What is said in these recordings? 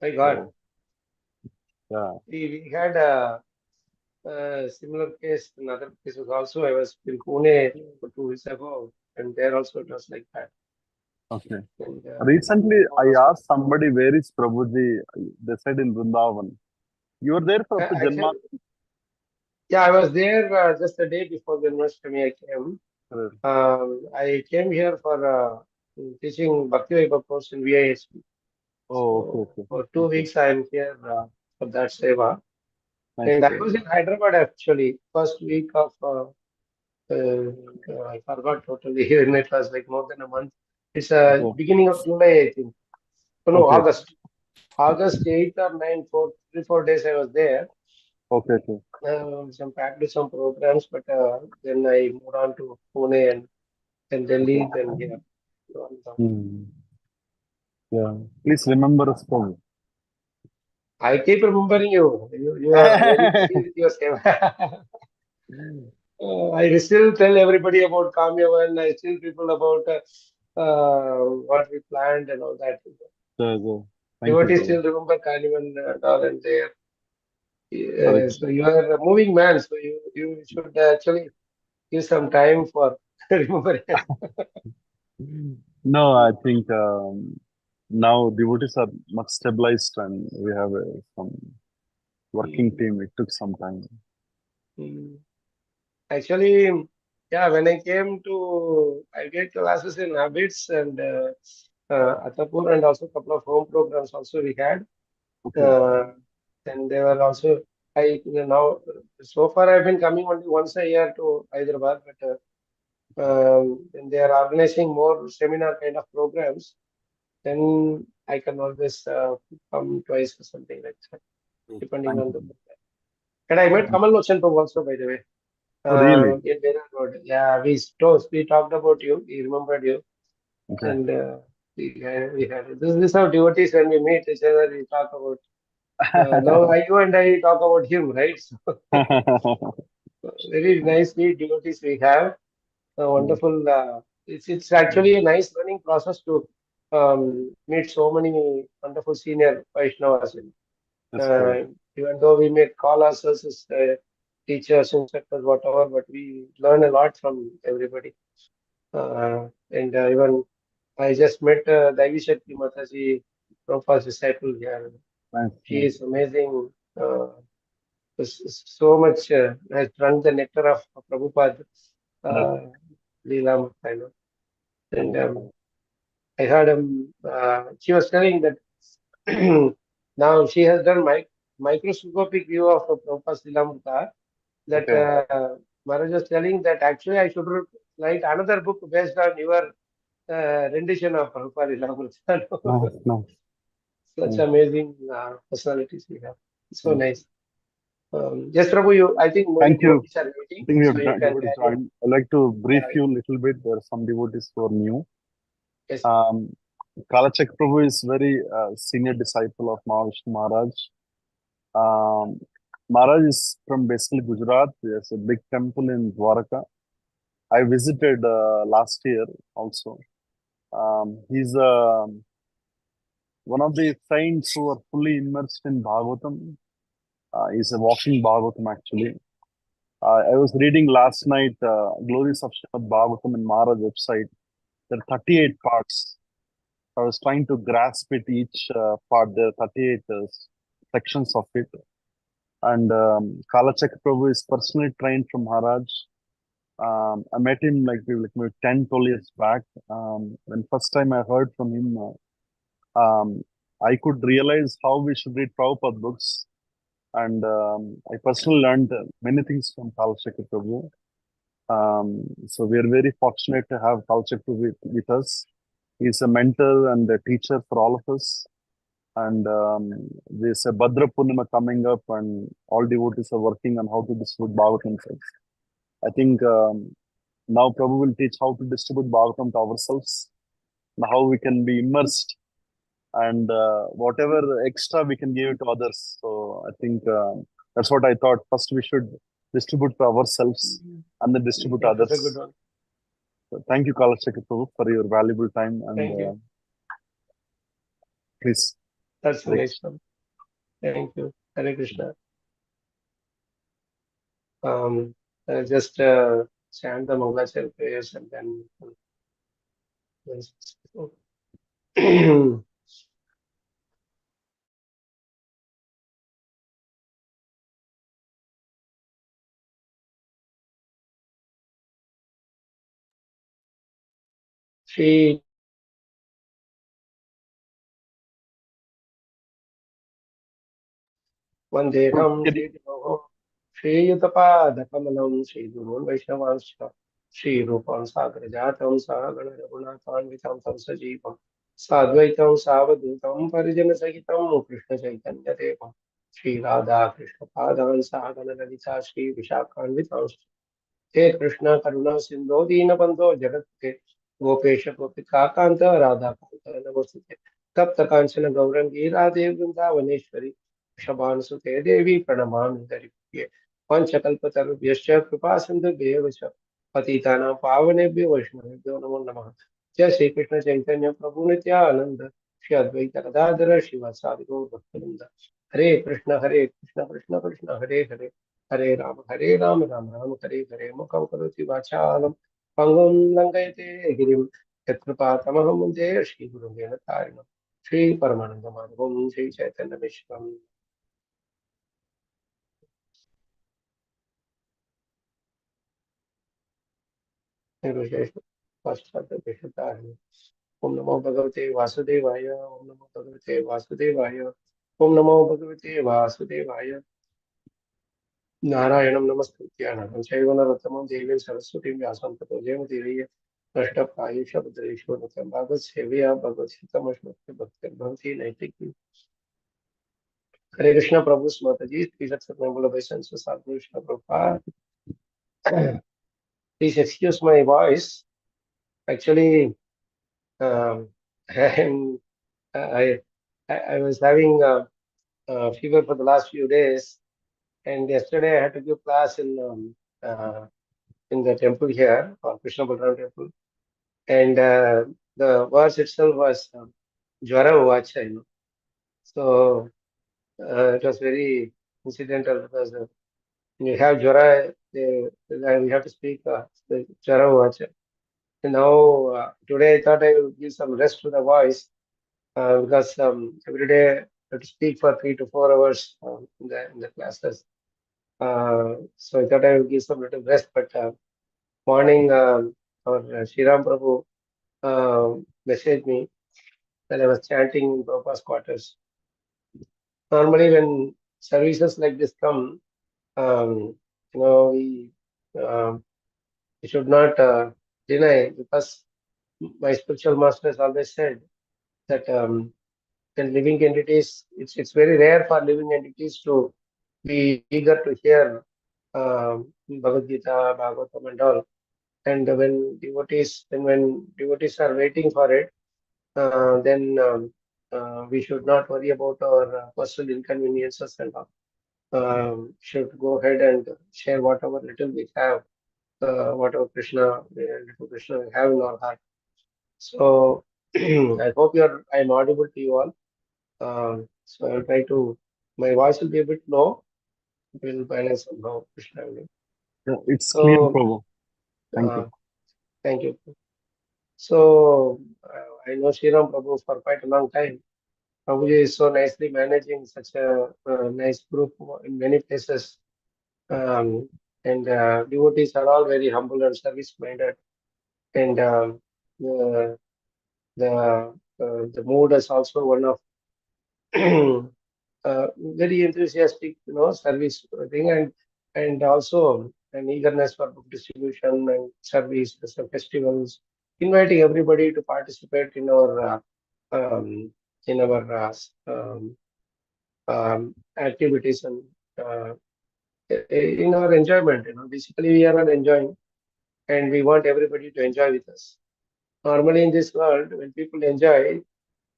My God, So, yeah. we had a similar case in other places also. I was in Pune for 2 weeks ago, and there also it was like that. Okay. And Recently, all I those asked somebody, where is Prabhuji? They said in Vrindavan. You were there for Janma? actually, yeah, I was there just the day before the Janmashtami I came. I came here for teaching Bhakti Vaibhav course in VISP. Oh, okay, So okay. for two Okay. weeks I am here for that seva. Nice And I to was in Hyderabad actually, first week of, I forgot totally, and it was like more than a month. It's okay. beginning of July, I think. Oh, no, Okay. August. August 8th or 9th, 3, 4 days I was there. Okay. Okay. Some packed some programs, but then I moved on to Pune and then Delhi, then here. Hmm. Yeah. Please remember us, Prabhu. I keep remembering you. You are very busy with your seva. I still tell everybody about Kamyavan. I still people about what we planned and all that. So, so, thank you, Devotees Prabhu. still remember Kamyavan and all and there. Correct. So you are a moving man. So you should actually give some time for remembering us. No, I think now devotees are much stabilized and we have some working Mm, team. It took some time. mm. Actually, yeah, when I came to, I get classes in habits and Attapur and also a couple of home programs also we had. Okay. Uh, and they were also, now, so far I've been coming only once a year to Hyderabad, but when they are organizing more seminar kind of programs, then I can always come twice or something like that, depending Thank on the you. program. And I met Thank Kamal Lochan Prabhu also, by the way. you. Really? In Dera Road. Yeah, we talked about you. He remembered you, Okay. and we had this is how devotees when we meet each other we talk about. Now you and I talk about him, right? So very nicely devotees we have. Wonderful. It's actually a nice learning process to meet so many wonderful senior Vaishnavas. Yes, Prabhu. Uh, Even though we may call ourselves as teachers, instructors, whatever, but we learn a lot from everybody. And even I just met Devi Shakti Mataji, Prabhupada's disciple here. Nice, She nice. is amazing. So much has drunk the nectar of Prabhupada, Correct. uh, Leela, I know. And Correct. I heard she was telling that now she has done microscopic view of Prabhupada's Leela that Okay. Maharaj was telling that actually I should write another book based on your rendition of Prabhupada Leela. Nice, nice, Such nice. amazing personalities we have. So Nice. nice. Yes, Prabhu, I think many Thank you. devotees are I waiting, think we so have you can devotees carry on. joined. I'd like to brief Yeah, you a little bit. There are some devotees who are new. yes. Um, Kalachak Prabhu is very senior disciple of Mahavishnu Maharaj. Um, Maharaj is from basically Gujarat. There's a big temple in Dwaraka. I visited last year also. He's one of the saints who are fully immersed in Bhagavatam. He's a walking Bhagavatam actually. I was reading last night Glories of Srimad Bhagavatam in Maharaj website. There are 38 parts. I was trying to grasp it each part. There are 38 sections of it. And Kalachak Prabhu is personally trained from Maharaj. I met him maybe 10, 12 years back. When first time I heard from him, I could realize how we should read Prabhupada books. And I personally learned many things from Kalachak Prabhu. So we are very fortunate to have Kalachak with us. He's a mentor and a teacher for all of us. And there's a Bhadra Purnima coming up, and all devotees are working on how to distribute Bhagavatam. I think now Prabhu will teach how to distribute Bhagavatam to ourselves, and how we can be immersed, and whatever extra we can give it to others. So I think that's what I thought. First, we should distribute to ourselves and then distribute to That's a good others. one. So thank you, Kalashekar Prabhu, for your valuable time, and Thank you. please. That's a Hare nice Krishna. one. Thank you. Hare Krishna. Just chant the Mangalachari prayers and then. Shri Vandeham Can Shri श्रीयुतपादकमलं श्रीगुरून् वैष्णवांश्च श्रीरूपं साग्रजातं सहगण रघुनाथान्वितं तं सजीवं साद्वैतं सावधूतं परिजनसहितं कृष्णचैतन्यदेवं श्रीराधा कृष्णपादान् सहगण ललिता श्रीविशाखान्वितांश्च हे कृष्ण करुणा सिंधु दीनबंधो जगत्पते गोपेश गोपिकांत राधा कांत नमोस्तुते तप्त कांचन गौरंगी राधे वृंदावनेश्वरी वृषभानुसुते देवी प्रणमामि हरिप्रिये पंचकल्पतरुभ्यश्च कृपा सिन्धुभ्येव च पतितानां पावनेभ्यो वैष्णवेभ्यो नमो नमः जय श्री कृष्ण चैतन्य प्रभु नित्यानंद श्री अद्वैत गदाधर श्रीवासादि गौर भक्तवृंद हरे कृष्ण कृष्ण कृष्ण हरे हरे हरे राम राम राम हरे हरे मुखं करोति वाचालं पङ्गुं लङ्घयते गिरिं यत्कृपातमहं वन्दे श्रीगुरुं तारिणं श्रीपरमानन्दमाधवं श्रीचैतन्यमिश्रम् निर्विशेषतारिणम् ॐ नमो भगवते वासुदेवाय ॐ नमो भगवते वासुदेवाय ॐ नमो भगवते वासुदेवाय नारायणं नमस्कृत्य नरं चैव नरोत्तमं देवीं सरस्वतीं व्यासं ततो जयमुदीरये नष्टप्रायेषु नित्यं भागवतसेवया भगवद्गीतामश्नुते भक्तिर्भवति नैतिकी हरे Krishna Prabhu Smrit ji please accept my humble obeisance to Sadhu Krishna Prabhupada. Please excuse my voice. Actually, um, I'm, I, I was having fever for the last few days, and yesterday I had to give class in the temple here, Krishna Balaram temple. And the verse itself was Jwara Uvacha, So it was very incidental because when you have Jwara, we have to speak the Jwara Uvacha. And now, today I thought I would give some rest to the voice because every day I have to speak for 3 to 4 hours in the classes. So I thought I would give some little rest, but morning our Sriram Prabhu messaged me that I was chanting in Prabhupada's quarters. Normally, when services like this come, um, we should not deny because my spiritual master has always said that when living entities, it's very rare for living entities to be eager to hear Bhagavad Gita, Bhagavatam, and all. And when devotees are waiting for it, then we should not worry about our personal inconveniences and all. Should go ahead and share whatever little we have, whatever little Krishna we have in our heart. So I hope I'm audible to you all. So I'll try to. My voice will be a bit low. We'll balance somehow, Krishna will. Yeah, it's clear, So Prabhu. Thank you. uh, thank you. So I know Sriram Prabhu for quite a long time. Prabhuji is so nicely managing such a nice group in many places. Um, and devotees are all very humble and service-minded. And the the mood is also one of very enthusiastic, service thing, and also an eagerness for book distribution and service, some festivals, inviting everybody to participate um, in our activities and uh, in our enjoyment. Basically we are all enjoying, and we want everybody to enjoy with us. Normally in this world, when people enjoy,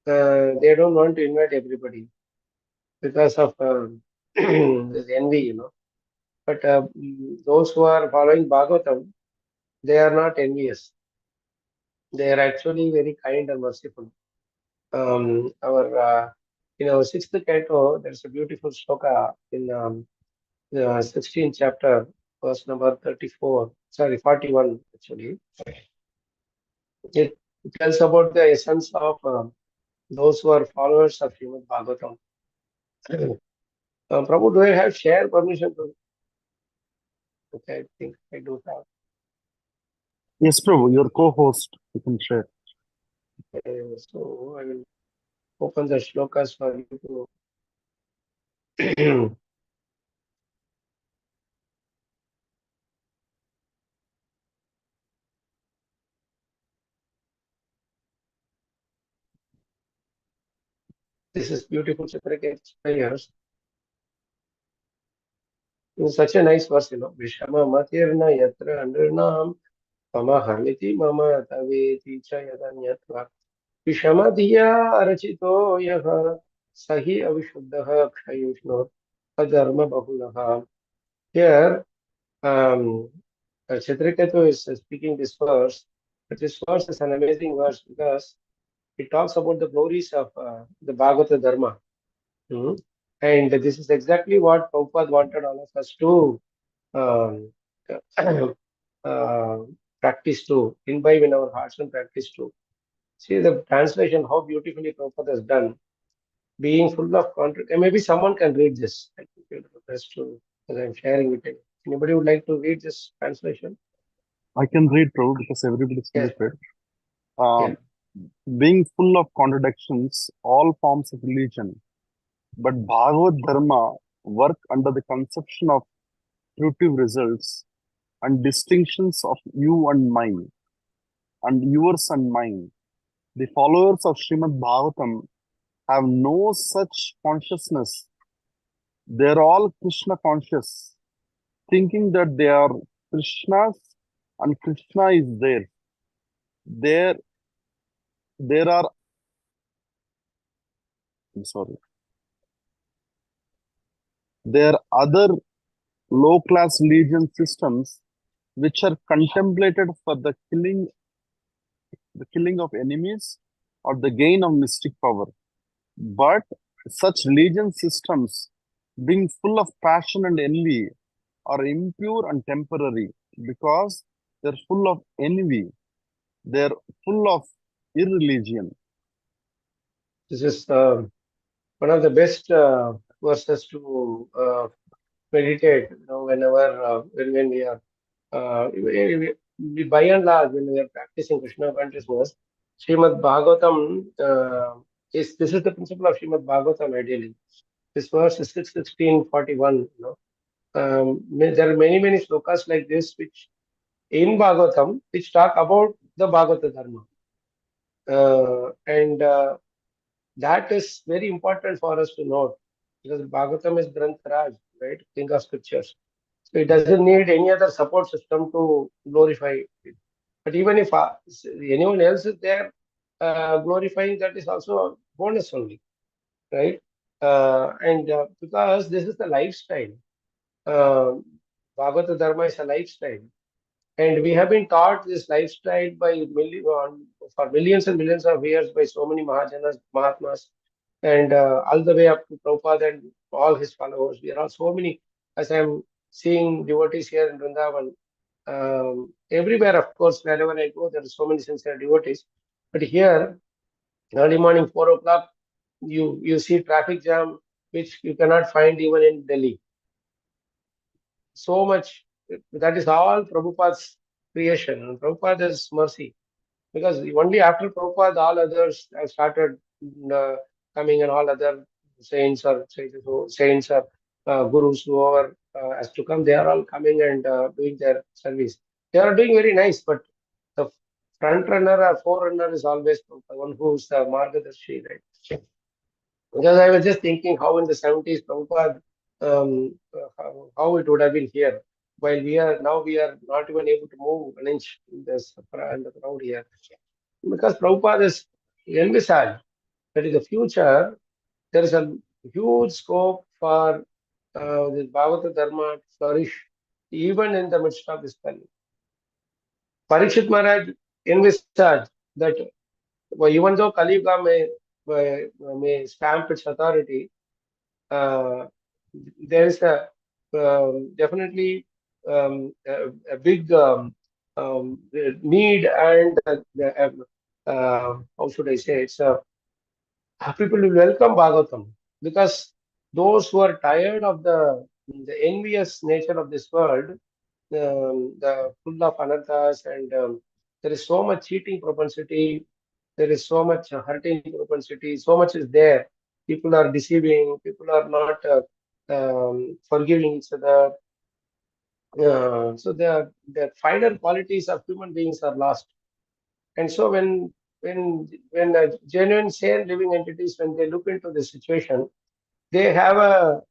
they don't want to invite everybody because of this envy. But those who are following Bhagavatam, they are not envious. They are actually very kind and merciful. Our in our sixth canto, there's a beautiful shloka in the 16th chapter, verse number 34, sorry, 41 actually. It tells about the essence of those who are followers of Srimad Bhagavatam. Prabhu, do I have share permission to? Okay, I think I do have. Yes, Prabhu, your co-host, you can share. So I will open the shlokas for you to. This is beautiful Chitrakesh prayers. It's such a nice verse, Vishama matirna yatra andranam pamahamiti mama taveti cha yadanyatva. Vishama diya arachito yaha sahi avishuddhaha kshayushno adharma bahulaha. Here, um, Chitraketu is speaking this verse, but this verse is an amazing verse because it talks about the glories of the Bhagavata Dharma. Hmm. And this is exactly what Prabhupada wanted all of us to um, uh, practice to, imbibe in our hearts and practice to. See the translation, how beautifully Prabhupada has done, being full of contrast. Maybe someone can read this. I think it will be best to, as I'm sharing with you. Anybody would like to read this translation? I can read, Prabhu, because everybody's Yes, limited. yeah. Being full of contradictions, all forms of religion, but Bhagavad Dharma work under the conception of fruitive results and distinctions of you and mine, and yours and mine. The followers of Srimad Bhagavatam have no such consciousness. They're all Krishna conscious, thinking that they are Krishna's and Krishna is there. There, there are, I'm sorry, there are other low-class legion systems which are contemplated for the killing of enemies or the gain of mystic power. But such legion systems, being full of passion and envy, are impure and temporary because they're full of envy. They're full of irreligion. This is one of the best verses to meditate. Whenever when we are by and large, when we are practicing Krishna consciousness, Srimad Bhagavatam is this is the principle of Srimad Bhagavatam ideally. This verse is 6:16:41. There are many slokas like this which in Bhagavatam which talk about the Bhagavata Dharma, and that is very important for us to note because Bhagavatam is Granth Raj, right? King of scriptures. So it doesn't need any other support system to glorify it. But even if anyone else is there glorifying, that is also a bonus only, right? And because this is the lifestyle, uh, Bhagavata Dharma is a lifestyle. And we have been taught this lifestyle for millions and millions of years by so many Mahajanas, Mahatmas, and all the way up to Prabhupada and all his followers. We are all so many, as I'm seeing devotees here in Vrindavan. Everywhere, of course, wherever I go, there are so many sincere devotees. But here, early morning, 4 o'clock, you see traffic jam, which you cannot find even in Delhi. So much, that is all Prabhupada's creation. And Prabhupada's mercy. Because only after Prabhupada, all others have started uh, coming, and all other saints or gurus, whoever has to come, they are all coming and doing their service. They are doing very nice, but the front runner or forerunner is always the one who's the Margadarshi, right? Because I was just thinking how in the 70s, Prabhupada, how it would have been here. While we are not even able to move an inch in in the crowd here. Because Prabhupada is envisaged that in the future, there is a huge scope for the Bhagavata Dharma to flourish even in the midst of this Kali. Parikshit Maharaj envisaged that even though Kali Yuga may may stamp its authority, uh, there is a definitely a big need, and how should I say, it's people will welcome Bhagavatam, because those who are tired of the envious nature of this world, the full of anarthas, and there is so much cheating propensity, there is so much hurting propensity, so much is there. People are deceiving, people are not forgiving each other. So the finer qualities of human beings are lost. And so when genuine sane living entities, when they look into the situation, they have a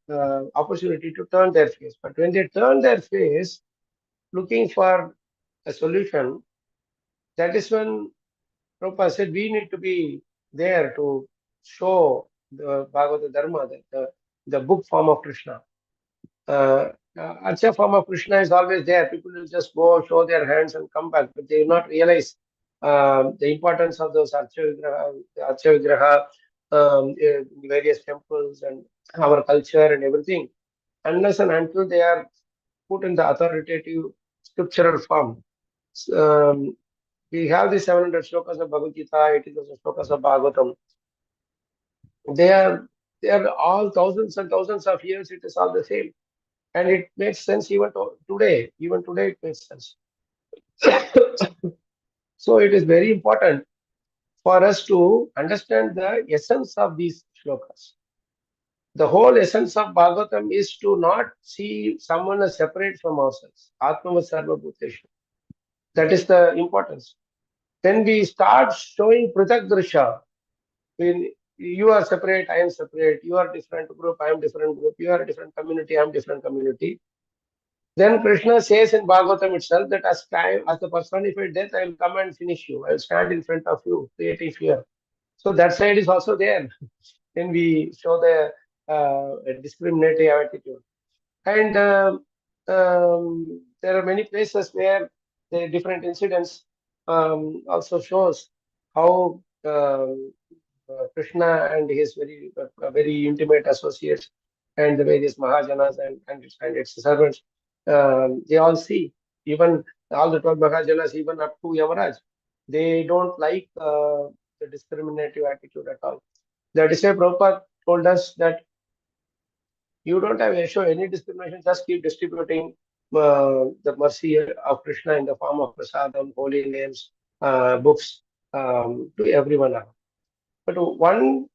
opportunity to turn their face. But when they turn their face looking for a solution, that is when Prabhupada said we need to be there to show the Bhagavata Dharma, the book form of Krishna. Archa form of Krishna is always there. People will just go, show their hands, and come back, but they will not realize the importance of those Archa Vigraha, various temples, and our culture and everything, unless and until they are put in the authoritative scriptural form. We have the 700 shlokas of Bhagavad Gita, 80,000 shlokas of Bhagavatam. They are they are all thousands and thousands of years. It is all the same, and it makes sense even today. Even today, it makes sense. So it is very important for us to understand the essence of these shlokas. The whole essence of Bhagavatam is to not see someone as separate from ourselves. Atma Sarva Bhuteshu. That is the importance. Then we start showing Prithak Drisha. When you are separate, I am separate, you are different group, I am different group, you are a different community, I am different community. Then Krishna says in Bhagavatam itself that as time, as the personified death, I will come and finish you. I will stand in front of you, creating fear. So that side is also there. Then we show the discriminative attitude. And there are many places where the different incidents also shows how Krishna and his very intimate associates and the various Mahajanas and its servants, they all see, even all the 12 Mahajanas, even up to Yamaraj, they don't like the discriminative attitude at all. That is why Prabhupada told us that you don't have to show any discrimination, just keep distributing the mercy of Krishna in the form of prasadam, holy names, books to everyone else. But one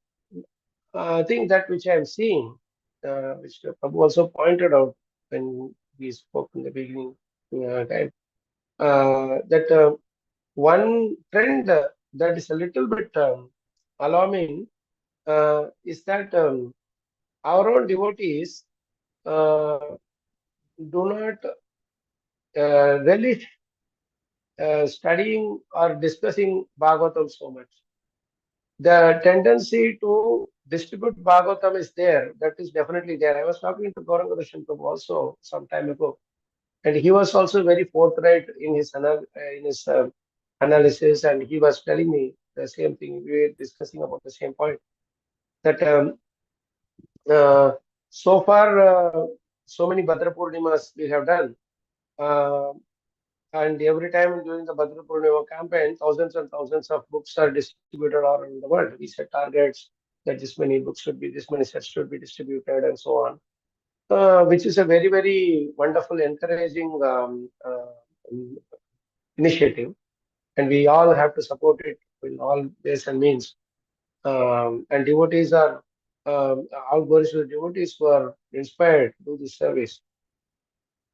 thing that which I am seeing, which Prabhu also pointed out when we spoke in the beginning time, that one trend that is a little bit alarming is that our own devotees uh, do not relish studying or discussing Bhagavatam so much. The tendency to distribute Bhagavatam is there. That is definitely there. I was talking to Gauranga Darshan Prabhu also some time ago, and he was also very forthright in his analysis, and he was telling me the same thing. We were discussing about the same point, that uh, so far so many Bhadra Purnimas we have done. Uh, And every time during the Bhadra Purnima campaign, thousands and thousands of books are distributed all around the world. We set targets that this many books should be, this many sets should be distributed, and so on, which is a very, very wonderful, encouraging initiative. And we all have to support it in all ways and means. And devotees are, all Glories to the devotees who are inspired to do this service.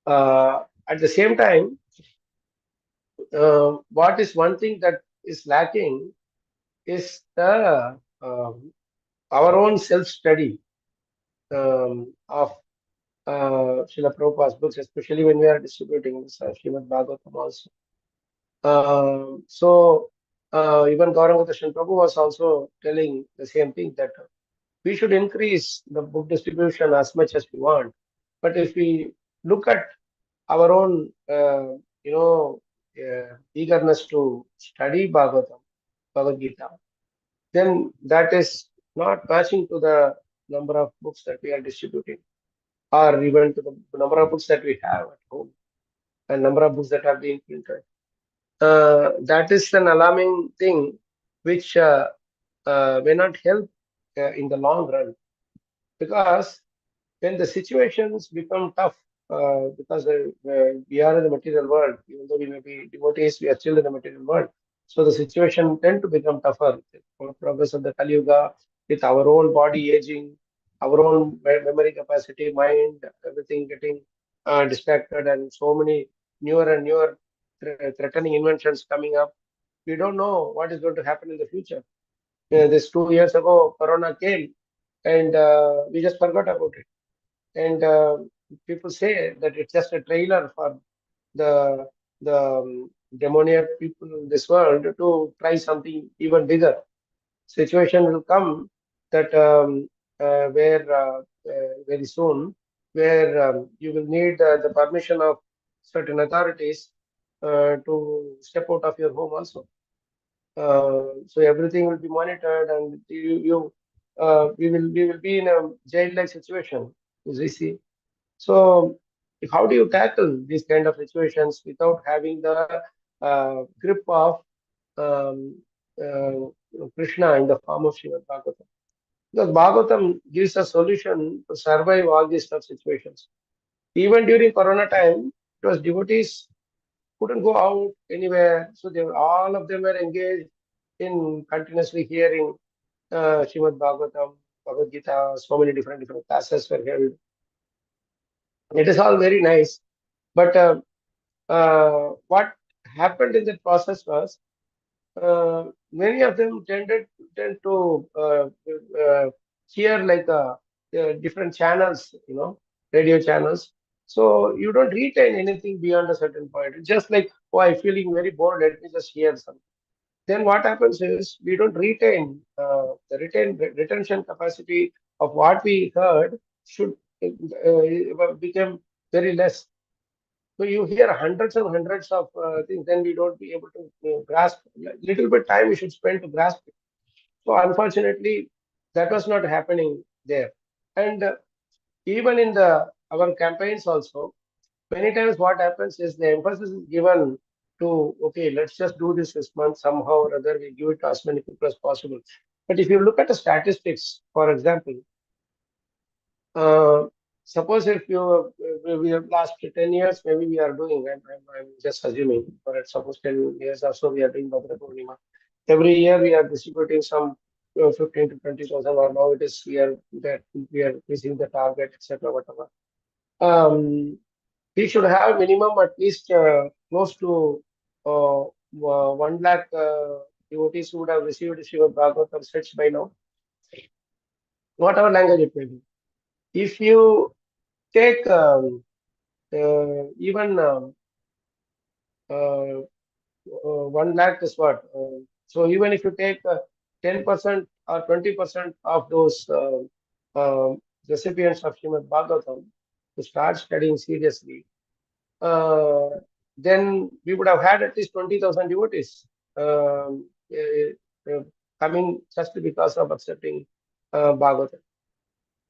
At the same time, what is one thing that is lacking is the our own self-study of Srila Prabhupada's books, especially when we are distributing this Srimad Bhagavatam also. Even Gauranga Darshan Prabhu was also telling the same thing, that we should increase the book distribution as much as we want. But if we look at our own, eagerness to study Bhagavatam, Bhagavad Gita, then that is not matching to the number of books that we are distributing, or even to the number of books that we have at home and number of books that are being printed. That is an alarming thing, which may not help in the long run, because when the situations become tough, because we are in the material world, even though we may be devotees, we are still in the material world. So the situation tend to become tougher with progress of the Kali Yuga, with our own body aging, our own memory capacity, mind, everything getting distracted, and so many newer and newer threatening inventions coming up. We don't know what is going to happen in the future. This 2 years ago, Corona came, and we just forgot about it. And people say that it's just a trailer for the demoniac people in this world to try something even bigger. Situation will come that where very soon, where you will need the permission of certain authorities to step out of your home also. So everything will be monitored, and we will be in a jail-like situation, as we see. So, how do you tackle these kind of situations without having the grip of um, Krishna in the form of Srimad Bhagavatam? Because Bhagavatam gives a solution to survive all these tough situations. Even during Corona time, it was devotees couldn't go out anywhere, so they were, all of them were engaged in continuously hearing Srimad Bhagavatam, Bhagavad Gita. So many different classes were held. It is all very nice, but what happened in that process was many of them tend to hear like different channels, radio channels. So you don't retain anything beyond a certain point. It's just like, oh, I'm feeling very bored. Let me just hear something. Then what happens is we don't retain retention capacity of what we heard should become very less. So you hear hundreds and hundreds of things, then we don't be able to grasp. Little bit time we should spend to grasp it. So unfortunately, that was not happening there. And even in the our campaigns also, many times what happens is the emphasis is given to, okay, let's just do this month somehow or other. We give it to as many people as possible. But if you look at the statistics, for example, uh, suppose if we have last 10 years, maybe we are doing, I'm just assuming, for suppose 10 years or so, we are doing Bhadra Purnima. Every year we are distributing some 15 to 20,000, or now it is we are reaching the target, etc. Whatever. We should have minimum at least close to 1 lakh devotees who would have received Srimad Bhagavatam sets by now, whatever language it may be. If you take even uh, 1 lakh is what? So even if you take 10% or 20% of those recipients of Srimad Bhagavatam to start studying seriously, uh, then we would have had at least 20,000 devotees coming just because of accepting Bhagavatam.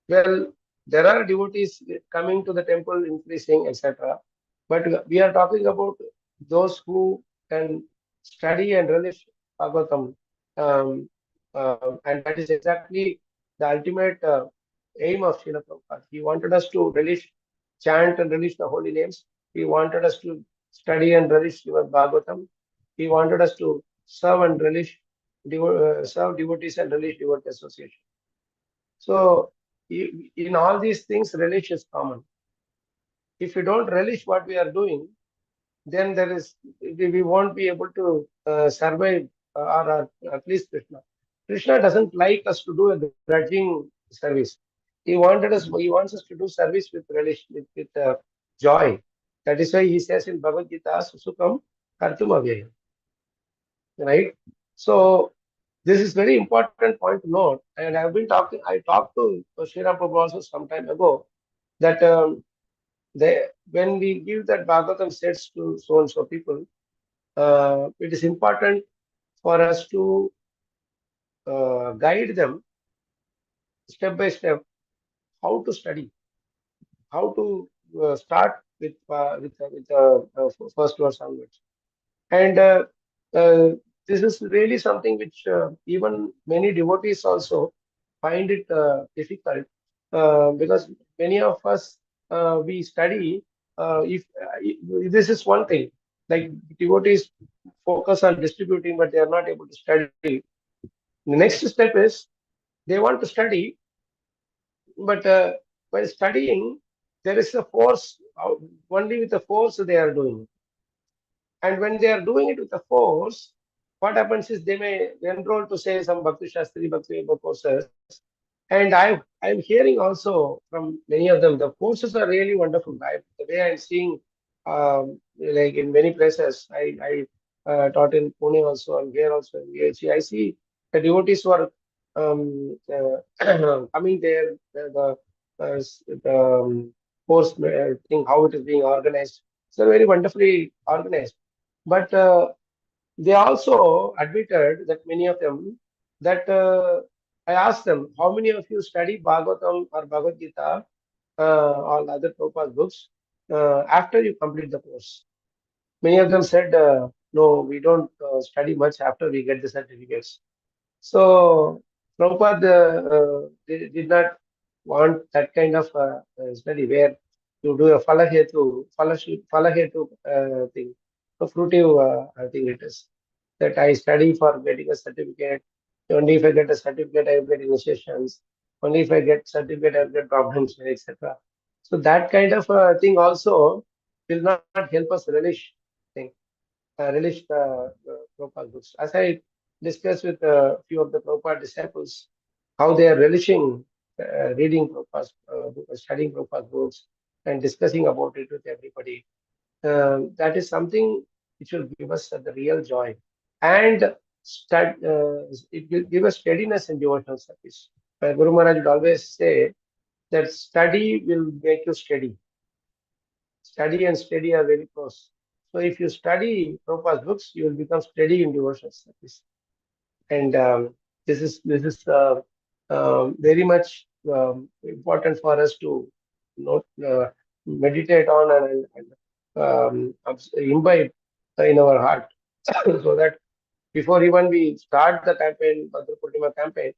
Well, there are devotees coming to the temple, increasing, etc. But we are talking about those who can study and relish Bhagavatam. Um, and that is exactly the ultimate aim of Srila Prabhupada. He wanted us to relish, chant and relish the holy names. He wanted us to study and relish Srimad Bhagavatam. He wanted us to serve and relish, serve devotees and relish devotee association. So, in all these things, relish is common. If we don't relish what we are doing, then we won't be able to survive, or at least Krishna. Krishna doesn't like us to do a grudging service. He wants us to do service with relish, with joy. That is why he says in Bhagavad Gita, Susukam Kartum Avyayam. Right? So this is very important point to note. And I talked to Srira Prabhu also some time ago that when we give that Bhagavatam sets to so and so people, it is important for us to guide them step by step how to study, how to start with first verse onwards. And uh, this is really something which even many devotees also find it difficult, because many of us we study. If this is one thing, like devotees focus on distributing, but they are not able to study. The next step is they want to study, but while studying, there is a force. Only with the force they are doing. And when they are doing it with a force, what happens is they may enroll to say some Bhakti Shastri, Bhakti Yoga courses. And I'm hearing also from many of them, the courses are really wonderful. The way I'm seeing, like in many places, I taught in Pune also, and here also in VHC. I see the devotees who are coming there, the course thing, how it is being organized. So very wonderfully organized. But they also admitted that many of them that I asked them, how many of you study Bhagavatam or Bhagavad Gita or other Prabhupada books after you complete the course? Many of them said, no, we don't study much after we get the certificates. So Prabhupada did not want that kind of study where you do a falahetu thing, a fruitive thing it is. That I study for getting a certificate. Only if I get a certificate, I will get initiations. Only if I get certificate, I will get problems, etc. So that kind of thing also will not help us relish thing, relish the Prabhupada books. As I discussed with a few of the Prabhupada disciples, how they are relishing reading Prabhupada's studying Prabhupada's books and discussing about it with everybody. That is something which will give us the real joy. And it will give us steadiness in devotional service. Guru Maharaj would always say that study will make you steady. Study and steady are very close. So if you study Prabhupada's books, you will become steady in devotional service. And this is very much important for us to note, meditate on and imbibe in our heart, so that before even we start the campaign, Bhadra Purnima campaign,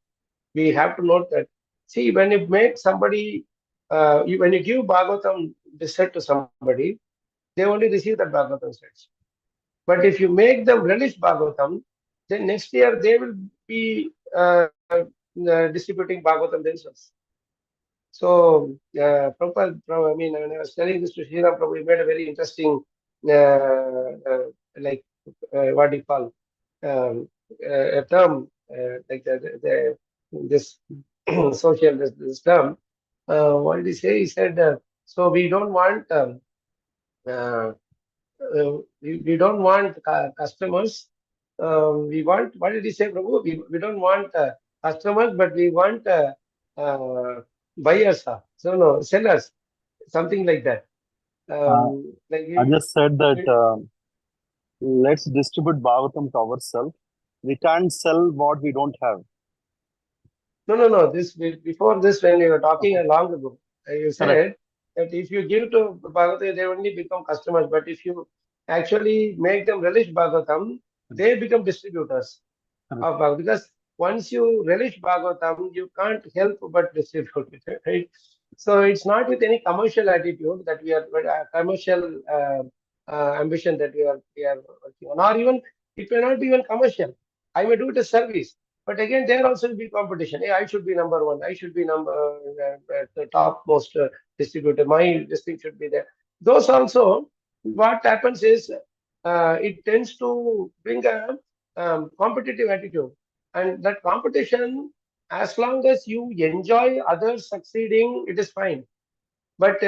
we have to note that, see, when you make somebody, when you give Bhagavatam this set to somebody, they only receive that Bhagavatam sets. But if you make them relish Bhagavatam, then next year they will be distributing Bhagavatam themselves. So, Prabhupada, I mean, when I was telling this to Sriram Prabhu, he made a very interesting, like, what do you call, a term, like this social, this term. What did he say? He said, so we don't want uh, we don't want customers. We want, what did he say, Prabhu? We don't want customers, but we want buyers. So no, sellers, something like that. Uh, Like I just said that let's distribute Bhagavatam to ourselves. We can't sell what we don't have. no. This before this, when we were talking long ago, you Correct. said that if you give to Bhagavatam, they only become customers. But if you actually make them relish Bhagavatam, they become distributors Correct. of Bhagavatam. Because once you relish Bhagavatam, you can't help but distribute it, right? So it's not with any commercial attitude that we are, commercial ambition that we are working on, or even it may not be even commercial. I may do it as service, but again there also will be competition. Hey, I should be number one. I should be number at the topmost distributor. My this thing should be there. Those also, what happens is it tends to bring a competitive attitude, and that competition, as long as you enjoy others succeeding, it is fine. But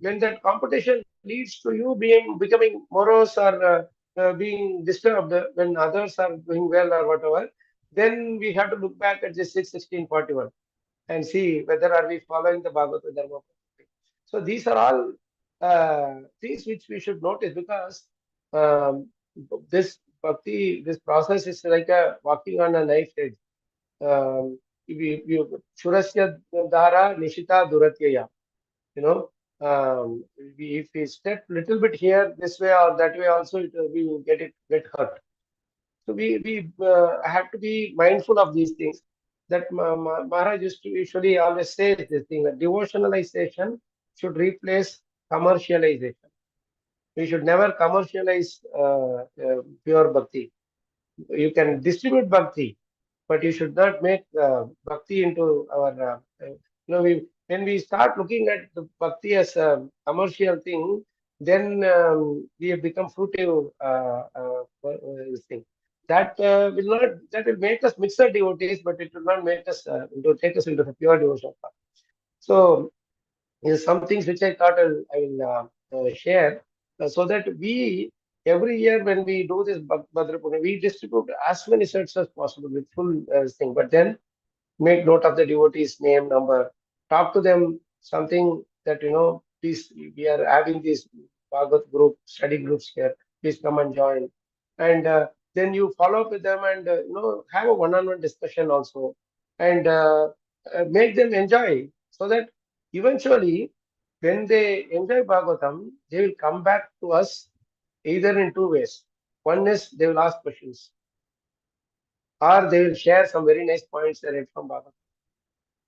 when that competition leads to you becoming morose or being disturbed when others are doing well or whatever, then we have to look back at this 6:16:41 and see whether are we following the Bhagavad Dharma. So these are all things which we should notice, because um, this bhakti, this process is like a walking on a knife edge. Shurasya Dara Nishita Duratyaya. You know, if we step little bit here, this way or that way, also we will get hurt. So we have to be mindful of these things. That Maharaj used to usually always says this thing that devotionalization should replace commercialization. We should never commercialize pure bhakti. You can distribute bhakti, but you should not make bhakti into our. When we start looking at the bhakti as a commercial thing, then we have become fruitive. This thing that will make us mixed devotees, but it will not make us take us into the pure devotion path. So some things which I thought I will share so that we every year when we do this Bhadra Purna, we distribute as many sets as possible with full thing. But then make note of the devotee's name, number, talk to them something that, please, we are having these Bhagavat group, study groups here, please come and join. And then you follow up with them and, have a one-on-one discussion also and make them enjoy so that eventually when they enjoy Bhagavatam, they will come back to us either in two ways. One is they will ask questions or they will share some very nice points they read from Bhagavatam.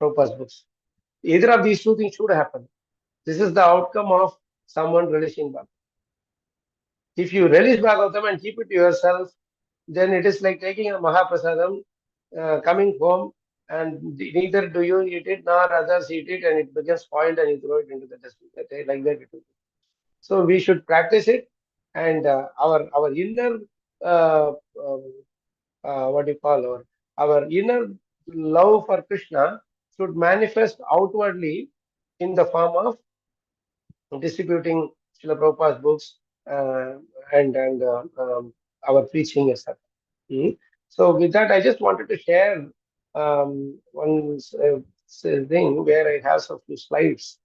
Prabhupada's books. Either of these two things should happen. This is the outcome of someone relishing Bhagavatam. If you relish Bhagavatam and keep it to yourself, then it is like taking a Mahaprasadam, coming home, and neither do you eat it nor others eat it, and it becomes spoiled and you throw it into the dustbin. Like that it will be. So we should practice it, and our inner um, what do you call our inner love for Krishna should manifest outwardly in the form of distributing Srila Prabhupada's books and our preaching, etc. Mm. So with that, I just wanted to share one thing where I have some few slides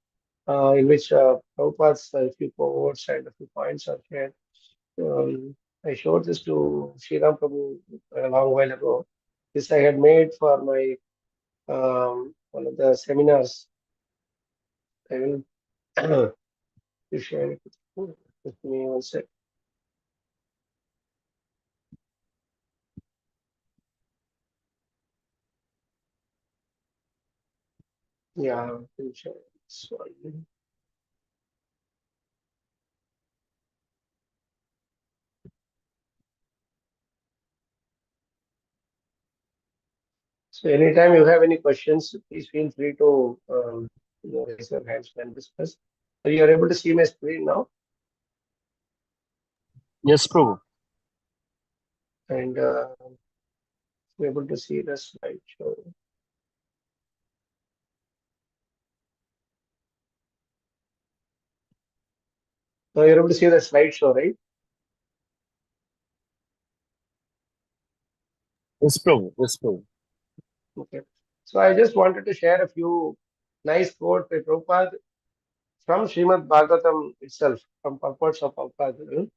in which Prabhupada's few quotes and a few points are shared. Um, I showed this to Sriram Prabhu a long while ago. This I had made for my one of the seminars. I will to share it with you. Just give me one sec. Yeah, I will share this one. So anytime you have any questions, please feel free to raise your hands and discuss. So you are able to see my screen now, Yes, Prabhu. and you're able to see the slideshow. Now you're able to see the slideshow, right? Yes, Prabhu. Yes, Prabhu. Okay. So I just wanted to share a few nice quotes by Prabhupada from Srimad Bhagavatam itself, from purports of Prabhupada.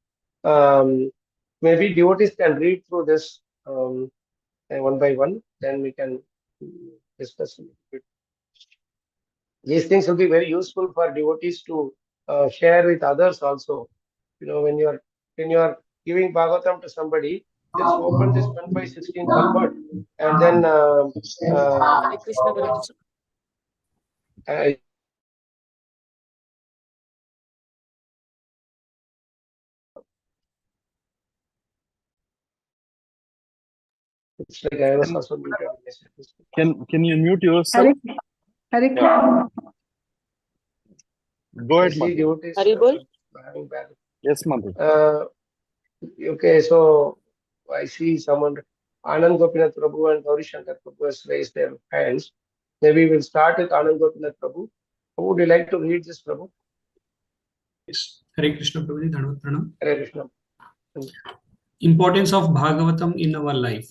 Maybe devotees can read through this one by one, then we can discuss a little bit. These things will be very useful for devotees to share with others also. When you are giving Bhagavatam to somebody, just open this 1 by 16 purport, and then Hare Krishna Guruji. I, it's like I was also muted. Can you mute yourself? Hare Krishna. Go I ahead, see Mother. devotees Haribol. having bad. Yes, Mother. Okay, so I see someone, Anand Gopinath Prabhu and Gauri Shankar Prabhu has raised their hands. Maybe we'll start with Anand Gopinath Prabhu. Would you like to read this, Prabhu? Yes. Hare Krishna Prabhuji, Dhanavad Pranam. Hare Krishna. Importance of Bhagavatam in our life.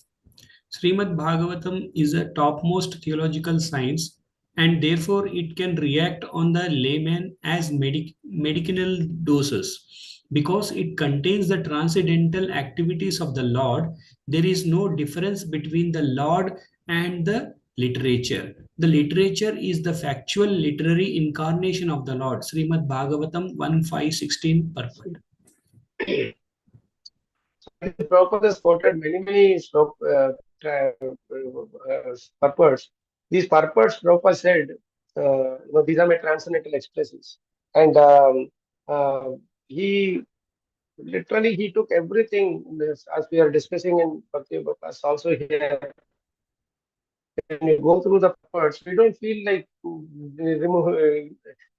Srimad Bhagavatam is a topmost theological science, and therefore it can react on the layman as medicinal doses. Because it contains the transcendental activities of the Lord, there is no difference between the Lord and the literature. The literature is the factual literary incarnation of the Lord. Srimad Bhagavatam 1.5.16 purport. Prabhupada has quoted many purports. These purports, Prabhupada said, these are my transcendental expressions. And he literally he took everything, as we are discussing in Bhakti Vikas also here. When you go through the purports, we don't feel like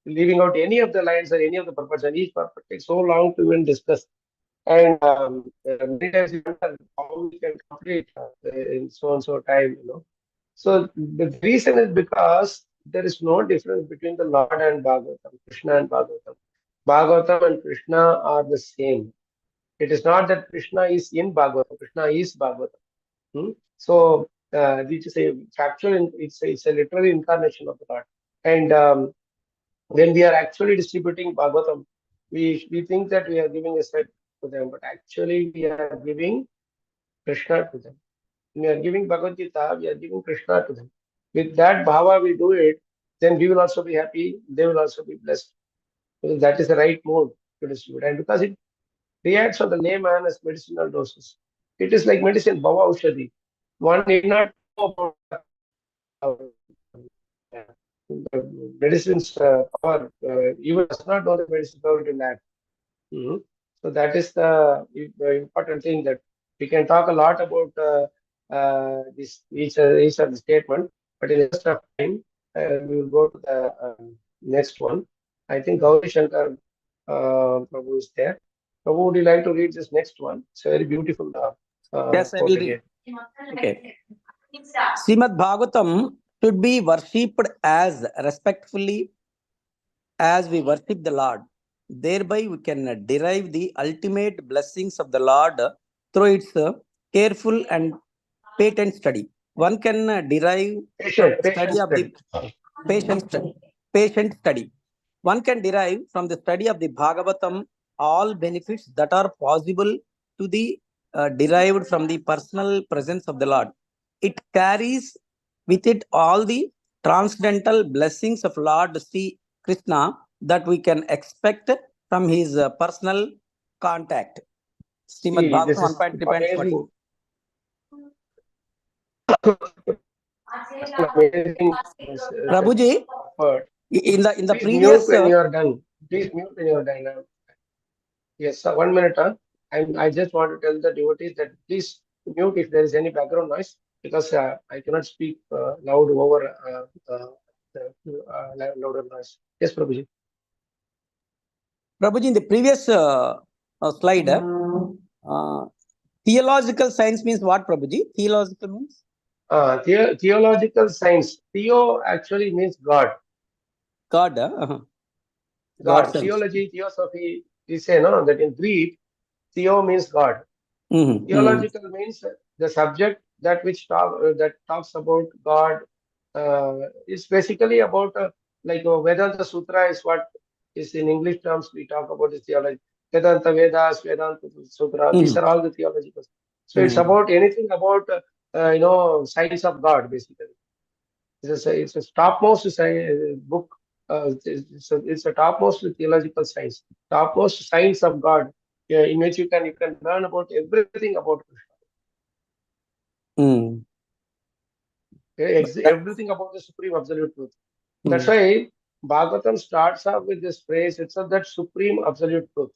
leaving out any of the lines or any of the purports, and each purport takes so long to even discuss. And many times you wonder how we can complete in so and so time, So the reason is because there is no difference between the Lord and Bhagavatam, Krishna and Bhagavatam. Bhagavatam and Krishna are the same. It is not that Krishna is in Bhagavatam, Krishna is Bhagavatam. So it is a factual, it's a literary incarnation of the Lord. And when we are actually distributing Bhagavatam, we think that we are giving a set to them, but actually we are giving Krishna to them. When we are giving Bhagavad Gita, we are giving Krishna to them. With that bhava we do it, then we will also be happy, they will also be blessed. Because that is the right mode to distribute. And because it reacts on the layman as medicinal doses. It is like medicine, bhava aushadhi. One need not know about the medicine's power, even does not know the medicine power to act. So that is the important thing, that we can talk a lot about this each of the statement, but in the interest of time, we will go to the next one. I think Gauri Shankar Prabhu is there. Prabhu, would you like to read this next one? It's a very beautiful Yes, I quote will again. read. Okay. Srimad Bhagavatam should be worshipped as respectfully as we worship the Lord. Thereby, we can derive the ultimate blessings of the Lord through its careful and patent study. One can derive from the study of the patient study. One can derive from the study of the Bhagavatam all benefits that are possible to the derived from the personal presence of the Lord. It carries with it all the transcendental blessings of Lord Sri Krishna that we can expect from his personal contact. Srimad See, this Bhagavatam is 1.3.40. amazing. Prabhuji, in the Please mute previous when you are done. Please mute when you are done. Yes, 1 minute. I just want to tell the devotees that please mute if there is any background noise, because I cannot speak loud over louder noise. Yes, Prabhuji. Prabhuji, in the previous slide, theological science means what, Prabhuji? Theological means? Theological science. Theo actually means God. God. God. Theology, theosophy, we say that in Greek, theo means God. Theological means the subject that talks about God. It's basically about like Vedanta Sutra is what is in English terms we talk about is theology. Vedanta Vedas, Vedanta Sutra. These are all the theological. So it's about anything about science of God basically. It's a topmost book. It's a topmost theological science, topmost science of God, in which you can learn about everything about Krishna. Everything about the supreme absolute truth. That's why Bhagavatam starts off with this phrase. It's of that supreme absolute truth.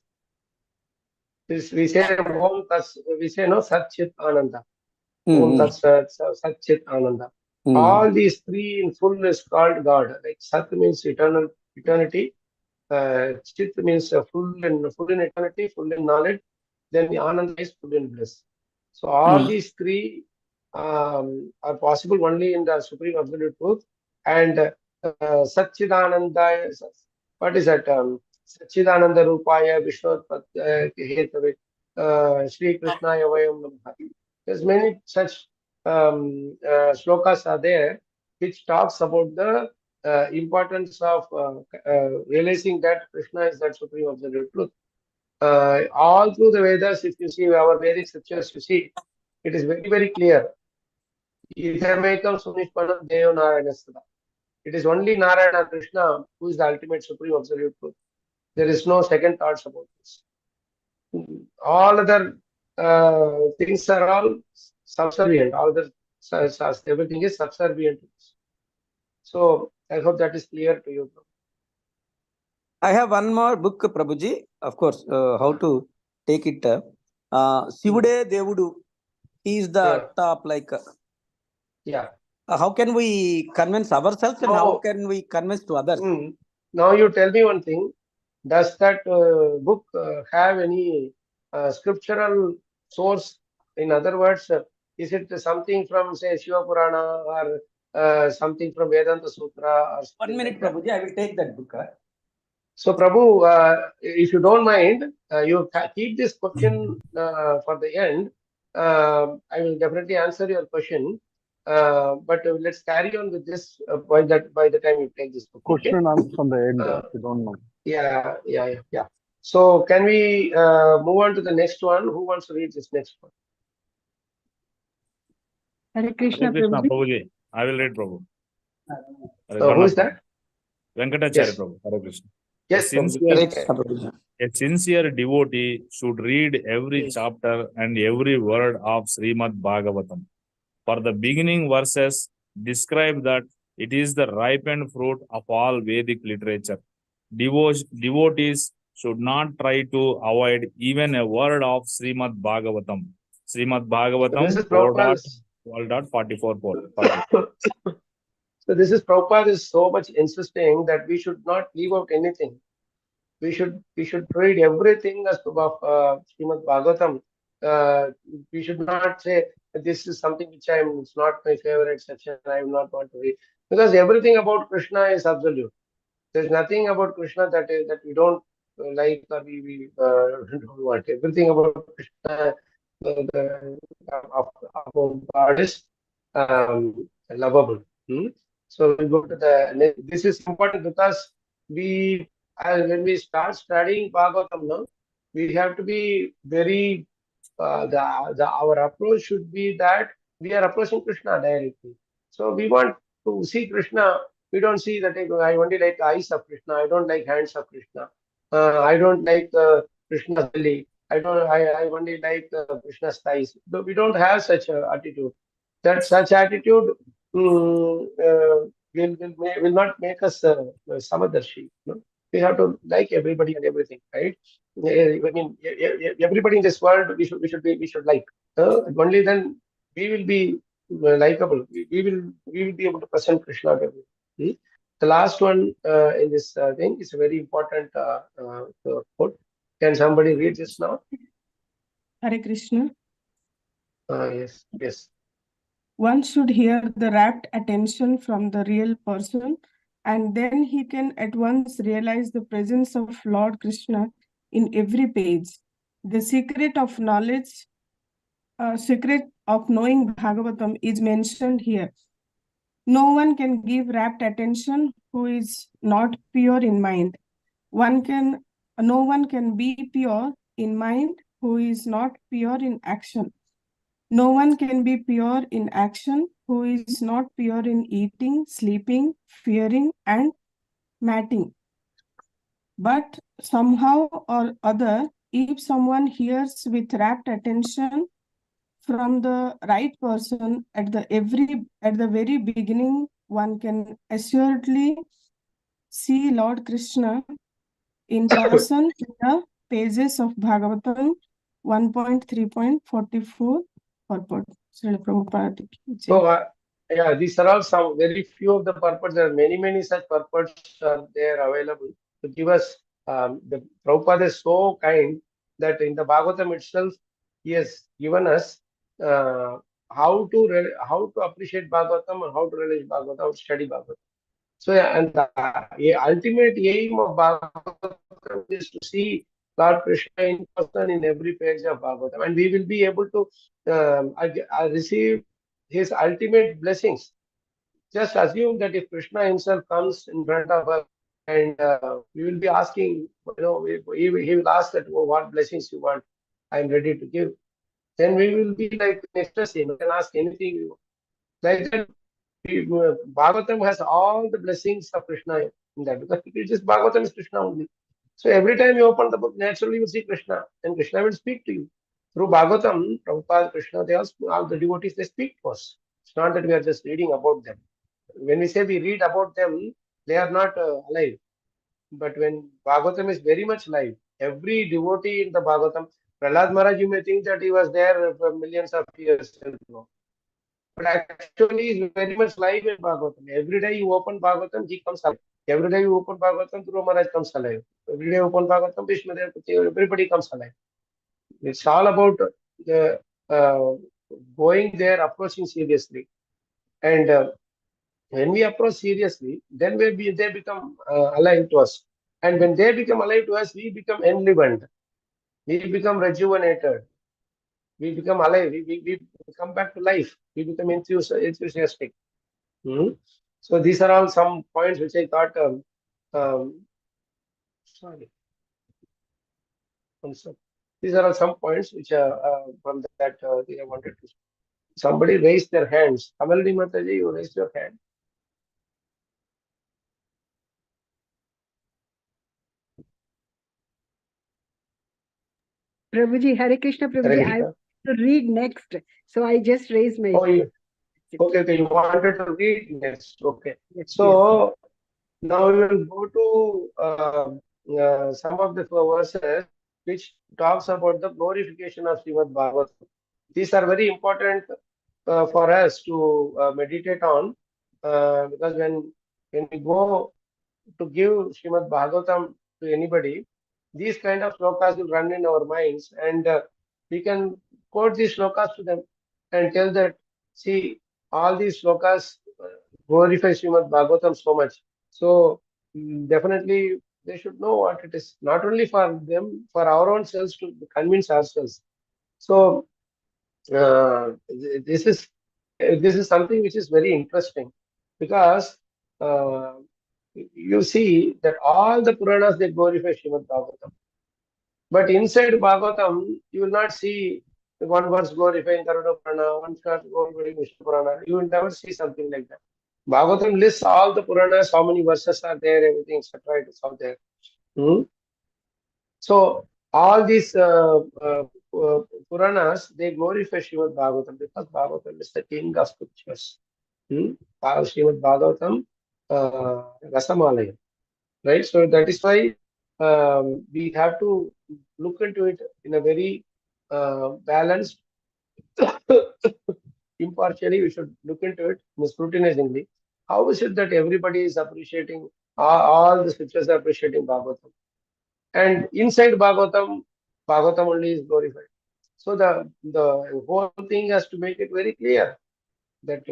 We say Om Tats, we say no Sat Chit Ananda. Om Tats Sat Chit Ananda. All these three in full is called God. Like Sat means eternity. Chit means full in eternity, full in knowledge. Then the Ananda is full in bliss. So all these three are possible only in the Supreme Absolute Truth. And Satchidananda, what is that? Satchidananda Rupaya Vishwatpat Hetave Sri Krishnaya Vayam Namaha. There's many such slokas are there which talks about the importance of realizing that Krishna is that Supreme Absolute Truth. All through the Vedas, if you see our Vedic scriptures, you see it is very, very clear. Idharmekam Sunishpanam Dev Narayanastada. It is only Narayana Krishna who is the ultimate supreme absolute truth. There is no second thoughts about this. All other things are all subservient. All other everything is subservient to this. So I hope that is clear to you. I have one more book, Prabhuji. Of course, how to take it. Sivude Devudu. He is the top, like. How can we convince ourselves and how can we convince to others? Now you tell me one thing. Does that book have any scriptural source? In other words, is it something from, say, Shiva Purana or something from Vedanta Sutra? Or 1 minute, Prabhuji. I will take that book. So, Prabhu, if you don't mind, you keep this question for the end. I will definitely answer your question. But let's carry on with this by the time you take this book. Question and answer from the end, if you don't know. Yeah. So can we move on to the next one? Who wants to read this next one? Hare Krishna, Hare Krishna, Prabhuji. Prabhuji. I will read, Prabhu. Who is that? Venkatacharya, Yes. Prabhu. Hare Krishna. Yes, A sincere devotee should read every chapter and every word of Srimad Bhagavatam. For the beginning verses describe that it is the ripened fruit of all Vedic literature. Devotees should not try to avoid even a word of Srimad Bhagavatam. Srimad Bhagavatam 4.12.44. So this is Prabhupada is so much insisting that we should not leave out anything. We should read everything as of Srimad Bhagavatam. We should not say this is something which it's not my favorite section. I will not want to read, because everything about Krishna is absolute. There's nothing about Krishna that we don't like or we don't want. Everything about Krishna about God is lovable. So we go to the. This is important because when we start studying Bhagavatam now, we have to be very. Our approach should be that we are approaching Krishna directly. So we want to see Krishna. We don't see that I only like eyes of Krishna. I don't like hands of Krishna. I don't like Krishna's belly. I only like Krishna's thighs. We don't have such an attitude. That such attitude will not make us samadarshi. We have to like everybody and everything, right? I mean, everybody in this world we should like. Only then we will be likable. We will be able to present Krishna to everyone. The last one in this thing is a very important quote. Can somebody read this now? Hare Krishna. Yes. One should hear the rapt attention from the real person, and then he can at once realize the presence of Lord Krishna in every page. The secret of knowledge, secret of knowing Bhagavatam is mentioned here. No one can give rapt attention who is not pure in mind. No one can be pure in mind who is not pure in action. No one can be pure in action who is not pure in eating, sleeping, fearing, and matting. But somehow or other, if someone hears with rapt attention from the right person at the very beginning, one can assuredly see Lord Krishna in person in the pages of Bhagavatam 1.3.44 purport. So these are all some very few of the purports. There are many such purports are there available to give us. The Prabhupada is so kind that in the Bhagavatam itself, he has given us how to appreciate Bhagavatam and how to relish Bhagavatam, how to study Bhagavatam. So and the ultimate aim of Bhagavatam is to see Lord Krishna in person in every page of Bhagavatam, and we will be able to receive his ultimate blessings. Just assume that if Krishna himself comes in front of us and we will be asking, he will ask that, what blessings you want, I am ready to give. Then we will be like in ecstasy. You can ask anything you want. Like that, Bhagavatam has all the blessings of Krishna in that, because it is Bhagavatam is Krishna only. So every time you open the book, naturally you see Krishna, and Krishna will speak to you. Through Bhagavatam, Prabhupada, Krishna, they all the devotees, they speak to us. It's not that we are just reading about them. When we say we read about them, they are not alive. But when Bhagavatam is very much live, every devotee in the Bhagavatam, Prahlad Maharaj, you may think that he was there for millions of years ago. But actually, he's very much live in Bhagavatam. Every day you open Bhagavatam, he comes alive. Every day you open Bhagavatam, Dhruva Maharaj comes alive. Every day you open Bhagavatam, Bhishmadev, everybody comes alive. It's all about the going there, approaching seriously. And when we approach seriously, then they become alive to us. And when they become alive to us, we become enlivened. We become rejuvenated. We become alive. We come back to life. We become enthusiastic. So these are all some points which I thought. Sorry. So these are all some points which from that I wanted to. Somebody raised their hands. Kamalini Mataji, you raised your hand. Prabhuji, Hare Krishna, Prabhuji, I want to read next. So I just raised my hand. Okay, you wanted to read next. Okay. Yes, so now we will go to some of the verses which talks about the glorification of Srimad Bhagavatam. These are very important for us to meditate on, because when we go to give Srimad Bhagavatam to anybody, these kind of shlokas will run in our minds, and we can quote these shlokas to them and tell that, see, all these shlokas glorify Srimad Bhagavatam so much. So definitely they should know what it is, not only for them, for our own selves, to convince ourselves. So this is something which is very interesting, because you see that all the Puranas, they glorify Srimad Bhagavatam. But inside Bhagavatam, you will not see one verse glorifying Garuda Purana, one verse glorifying Vishnu Purana. You will never see something like that. Bhagavatam lists all the Puranas, how many verses are there, everything, etc. It is all there. So all these Puranas, they glorify Srimad Bhagavatam, because Bhagavatam is the king of scriptures. Srimad Bhagavatam, Rasamalaya. Right? So that is why we have to look into it in a very balanced, impartially. We should look into it scrutinizingly. How is it that everybody is appreciating, all the scriptures are appreciating Bhagavatam? And inside Bhagavatam, Bhagavatam only is glorified. So the whole thing has to make it very clear that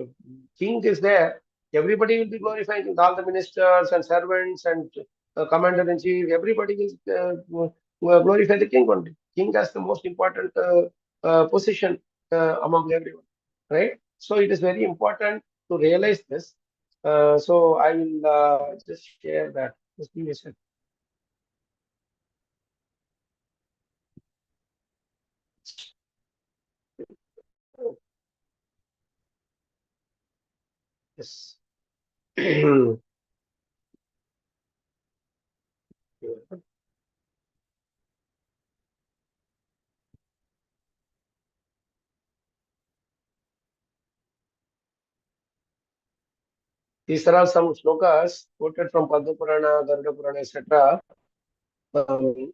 king is there. Everybody will be glorifying, all the ministers and servants and commander in chief. Everybody will glorify the king only. King has the most important position among everyone, right? So it is very important to realize this. So I will just share that. Just give me a second. Yes. These are all some shlokas quoted from Padma Purana, Garuda Purana, etc.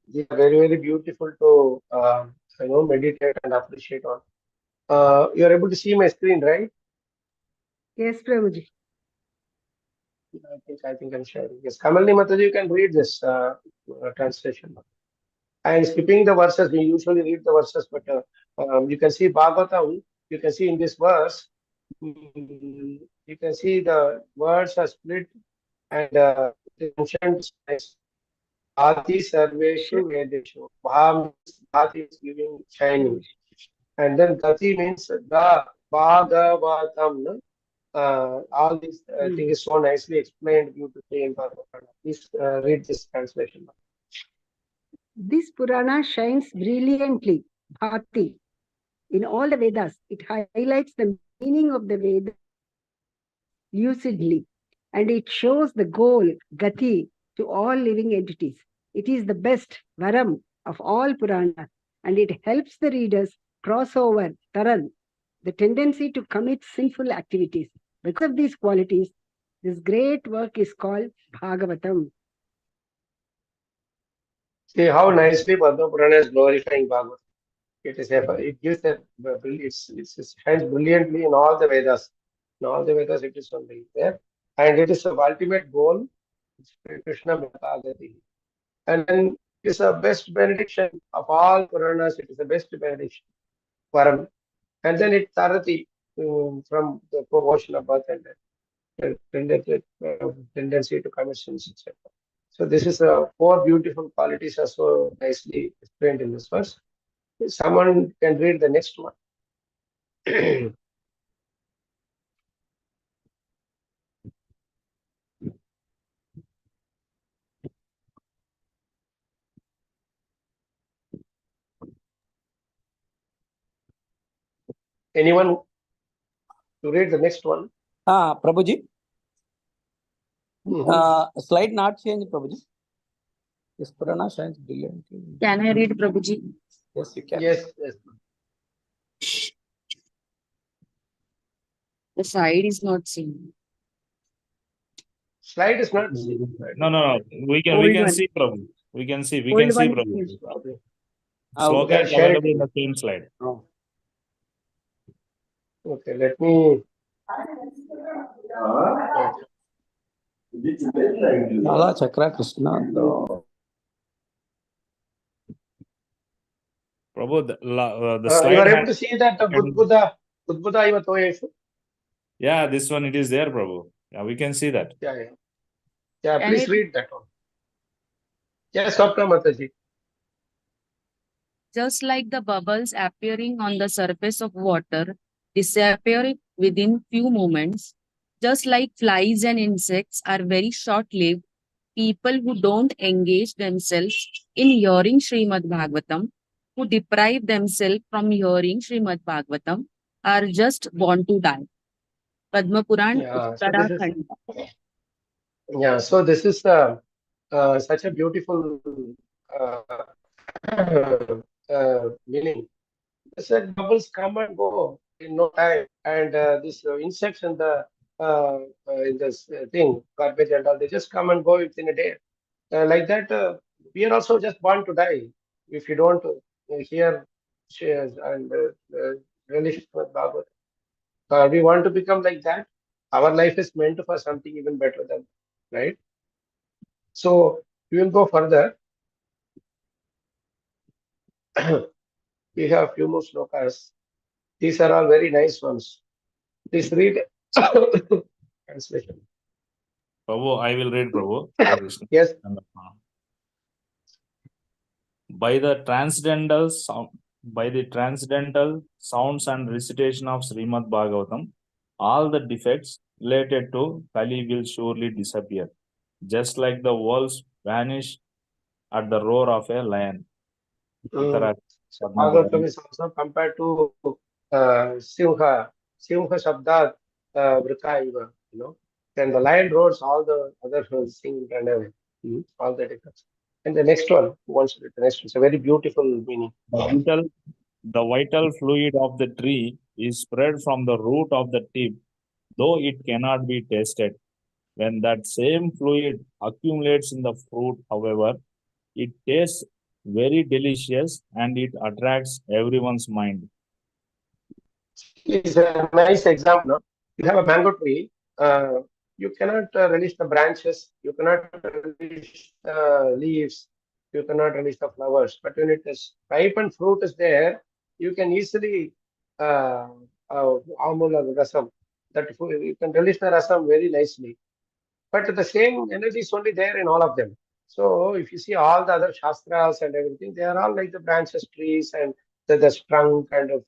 These are very, very beautiful to meditate and appreciate on. You are able to see my screen, right? Yes, Prabhuji. I think I'm sharing. Yes, Kamalini Mataji, you can read this translation. I am skipping the verses. We usually read the verses, but you can see Bhagavatam. You can see in this verse, you can see the words are split, and mentioned as Bhati Sarveshu Vedeshu. Bhati is giving shining. And then Gati means the Bhagavatam. All these things is so nicely explained beautifully in Bhagavatam. Please read this translation. This Purana shines brilliantly, Bhati, in all the Vedas. It highlights the meaning of the Vedas lucidly, and it shows the goal, gati, to all living entities. It is the best varam of all Puranas, and it helps the readers cross over taran, the tendency to commit sinful activities. Because of these qualities, this great work is called Bhagavatam. See how nicely Padma Purana is glorifying Bhagavatam. It gives it shines brilliantly in all the Vedas. In all the Vedas, it is only there, and it is the ultimate goal. Krishna Bhatagati. And then it is the best benediction of all Puranas. It is the best benediction. Varam. And then it Tarati from the promotion of birth and tendency to commit sins, etc. So this is four beautiful qualities are so nicely explained in this verse. Someone can read the next one. Anyone to read the next one? Prabhuji. Slide not change, Prabhuji. This Purana shines brilliantly. Can I read, Prabhuji? Yes, you can. Yes, yes. The side is not seen. Slide is not seen. No. We can see, Prabhu. We can see, Prabhu. Okay. Sloka is share it. available in the same slide. Okay, let me. Lala Chakra Krishna. Prabhu, the You slide are able has. to see that Budbuddha Iva Toyeshu? Yeah, this one it is there, Prabhu. Yeah, we can see that. Yeah, Can please I- read that one. Yes, Swapna Mataji. Just like the bubbles appearing on the surface of water, disappearing within few moments, just like flies and insects are very short-lived, people who don't engage themselves in hearing Srimad Bhagavatam, who deprive themselves from hearing Srimad Bhagavatam, are just born to die. Padma Puran, Yeah, Uttarakhand. So this is such a beautiful meaning. They said bubbles come and go in no time, and this insects in this thing, garbage and all, they just come and go within a day. Like that, we are also just born to die if you don't hear shares and relish with Bhagavad. We want to become like that. Our life is meant for something even better than that, right? So we will go further. We have few more slokas. These are all very nice ones. Please read translation. Prabhu, I will read, Prabhu. Hare Krishna. Yes. By the transcendental sounds and recitation of Srimad Bhagavatam, all the defects related to Kali will surely disappear, just like the wolves vanish at the roar of a lion. So Bhagavatam is also compared to Simha Shabdat Vrika, Then the lion roars, all the other sing and everything. All that. And the next one, who wants to read the next one? It's a very beautiful meaning. The vital fluid of the tree is spread from the root of the tip, though it cannot be tasted. When that same fluid accumulates in the fruit, however, it tastes very delicious and it attracts everyone's mind. It's a nice example. No? You have a mango tree. You cannot release the branches. You cannot release the leaves. You cannot release the flowers. But when it is ripened fruit is there, you can easily amula rasam. You can release the rasam very nicely. But the same energy is only there in all of them. So if you see all the other shastras and everything, they are all like the branches, trees, and the trunk kind of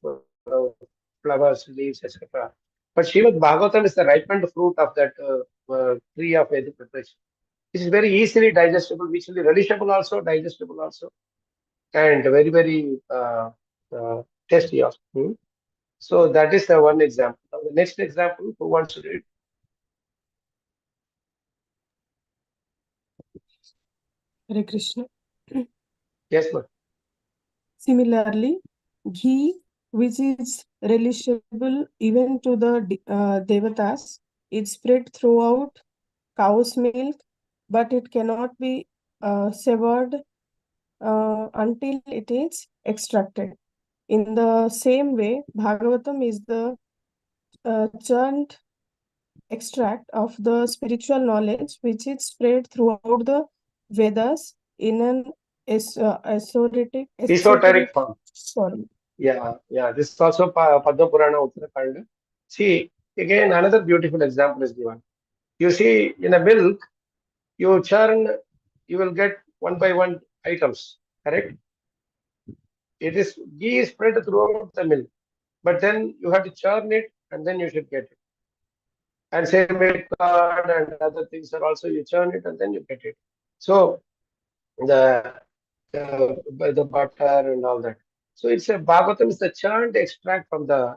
flowers, leaves, etc. But Srimad Bhagavatam is the ripened fruit of that tree of Vedic preparation. It is very easily digestible, easily relishable also, digestible also, and very, very tasty also. So that is the one example. Now the next example, who wants to read? Hare Krishna. Yes, ma'am. Similarly, ghee, which is relishable even to the devatas, is spread throughout cow's milk, but it cannot be severed until it is extracted. In the same way, Bhagavatam is the churned extract of the spiritual knowledge which is spread throughout the Vedas in an Esoteric form. sorry. Yeah. This is also Padma Purana Uttarakhand. See, again, another beautiful example is given. You see, in a milk, you churn, you will get one by one items, correct? It is ghee is spread throughout the milk, but then you have to churn it and then you should get it. And same milk curd and other things are also you churn it and then you get it. So the the butter and all that. So it's a Bhagavatam is the churned extract from the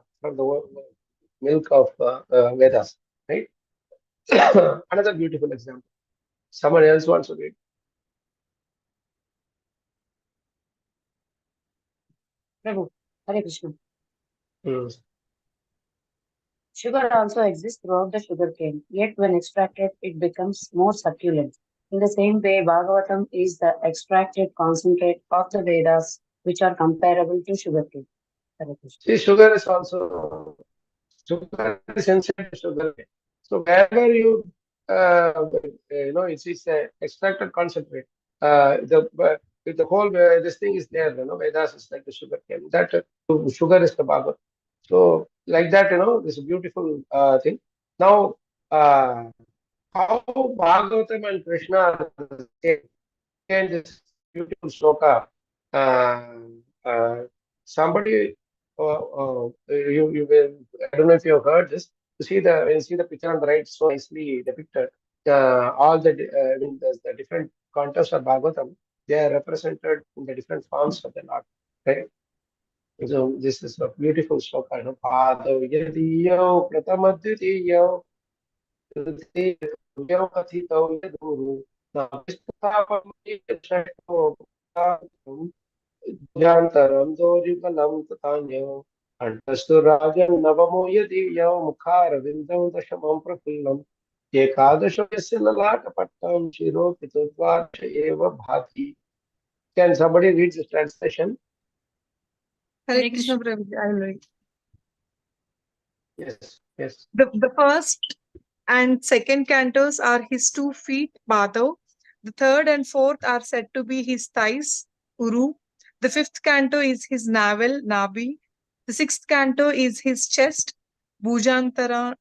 milk of Vedas, right? Another beautiful example. Someone else wants to read. Prabhu, Hare Krishna. Hmm. Sugar also exists throughout the sugar cane, yet when extracted, it becomes more succulent. In the same way, Bhagavatam is the extracted concentrate of the Vedas, which are comparable to sugarcane. Hare Krishna. See, sugar is also sugar is inside the sugar cane. So wherever it's a extracted concentrate. The whole this thing is there. Vedas is like the sugar cane. That sugar is the Bhagavad. So like that, this is a beautiful thing. Now, how Bhagavatam and Krishna are the same. Again, this beautiful sloka. Somebody, you will, I don't know if you have heard this. When you see the picture on the right, so nicely depicted. All the different contests of Bhagavatam, they are represented in the different forms of the Lord. Right? So this is a beautiful sloka. Padav yadiyo pratamadvitiyo तृतीयो कथितो यदुरु नाभिस्थापमयिषष्टो भुजान्तरं दोर्युगलं तथान्यो अण्डस्तु राजन् नवमो यदीयो मुखारविन्दं दशमं प्रफुल्लम् एकादशो यस्य ललाटपट्टं शिरोपितुर्वाच एव भाति. Can somebody read this translation? Hare Krishna Prabhuji, I will read. Yes. The first and second cantos are his 2 feet, Bhadav. The third and fourth are said to be his thighs, Uru. The fifth canto is his navel, Nabi. The sixth canto is his chest, Bhujantaram.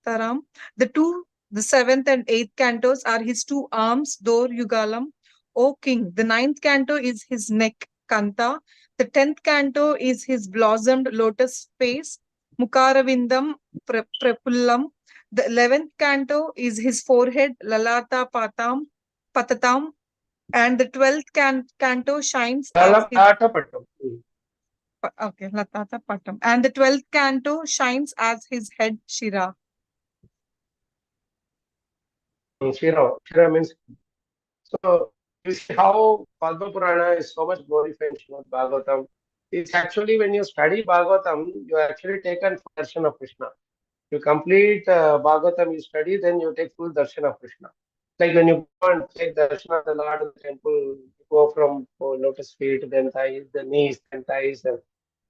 The seventh and eighth cantos are his 2 arms, Dor Yugalam. O king, the ninth canto is his neck, Kanta. The 10th canto is his blossomed lotus face, Mukaravindam Prapullam. The 11th canto is his forehead, Lalata Patatam, and the 12th canto shines as his Latata Patam, and the 12th canto shines as his head, Shira. Shira means so. You see how Padma Purana is so much glorified in Srimad Bhagavatam. It's actually when you study Bhagavatam, you actually taken full darshan of Krishna. You complete Bhagavatam, you study, then you take full darshan of Krishna. Like when you go and take darshan of the Lord in the temple, you go from lotus feet, then thighs, the knees, then thighs, and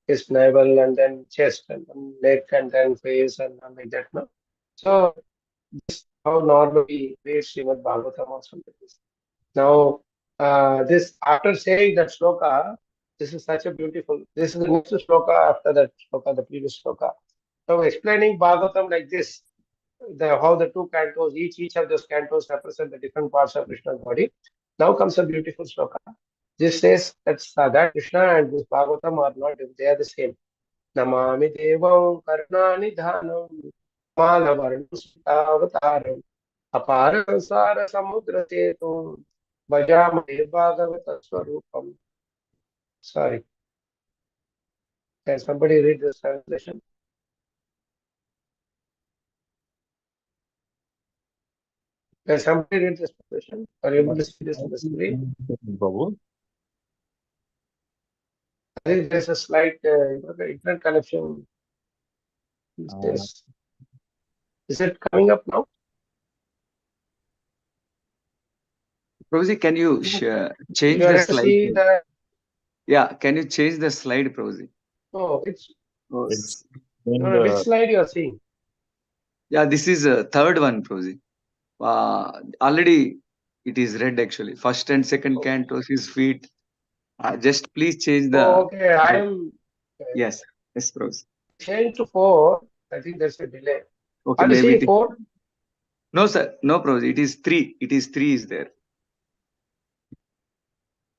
his navel, and then chest, and then neck, and then face, and like that. No? So this is how normally read Srimad Bhagavatam also like this. Now, this after saying that shloka, this is such a beautiful. This is the next shloka after that shloka, the previous shloka. So explaining Bhagavatam like this, how the 2 cantos, each of those cantos represent the different parts of Krishna's body. Now comes a beautiful shloka. This says that Krishna and this Bhagavatam are not, they are the same. Namami Devam Karnani Dhanam Malavarnam Sutavataram Apara Sansara Samudra Setu Bhajamade Bhagavata Swarupam. Sorry. Can somebody read this translation? Can somebody read this question? Are you able to see this on the screen? Babu. I think there's a slight internet connection. Is it coming up now? Prabhuji, can you change You the are able to slide? see the. Yeah, can you change the slide, Prabhuji? Oh, it's It's which slide you are seeing? Yeah, this is a third one, Prabhuji. Already it is red actually. First and second cantos is feet. Just please change the. Oh, okay. I am. Yes, yes, Prabhuji. Change to 4. I think there's a delay. Okay, Are you maybe seeing it is. 4? No, sir. No, Prabhuji. It is 3. It is 3 is there.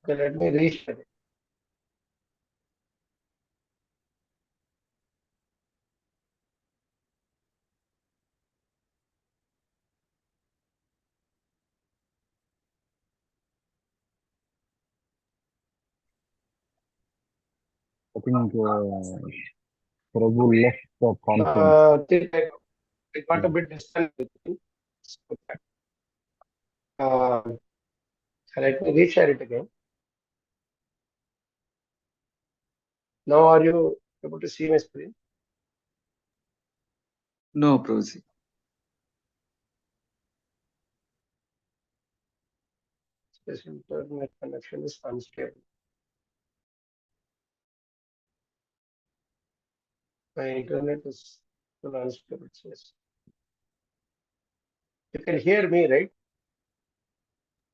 Okay, let me reshare it. I think Prabhu left the conference. I got a bit distant with me. Let me reshare it again. Now, are you able to see my screen? No, Prabhuji. This internet connection is unstable. My internet is still unstable. It says. You can hear me, right?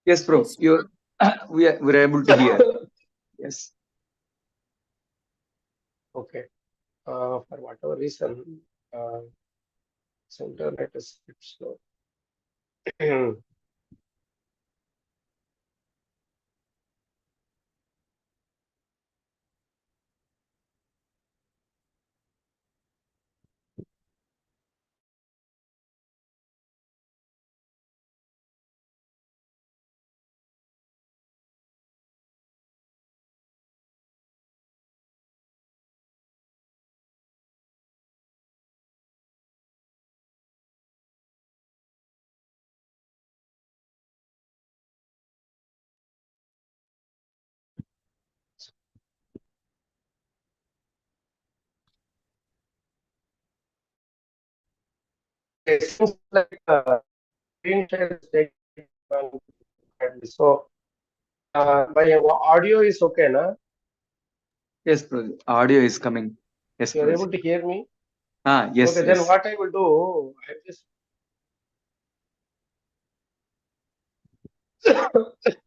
Yes, bro. You're we're able to hear. Yes. Okay. For whatever reason, this internet is a bit slow. It seems like screen share is taking long. So, my audio is okay, na? Yes, bro. Audio is coming. Yes, You are bro. able to hear me? Yes. Okay, Yes. then what I will do, I just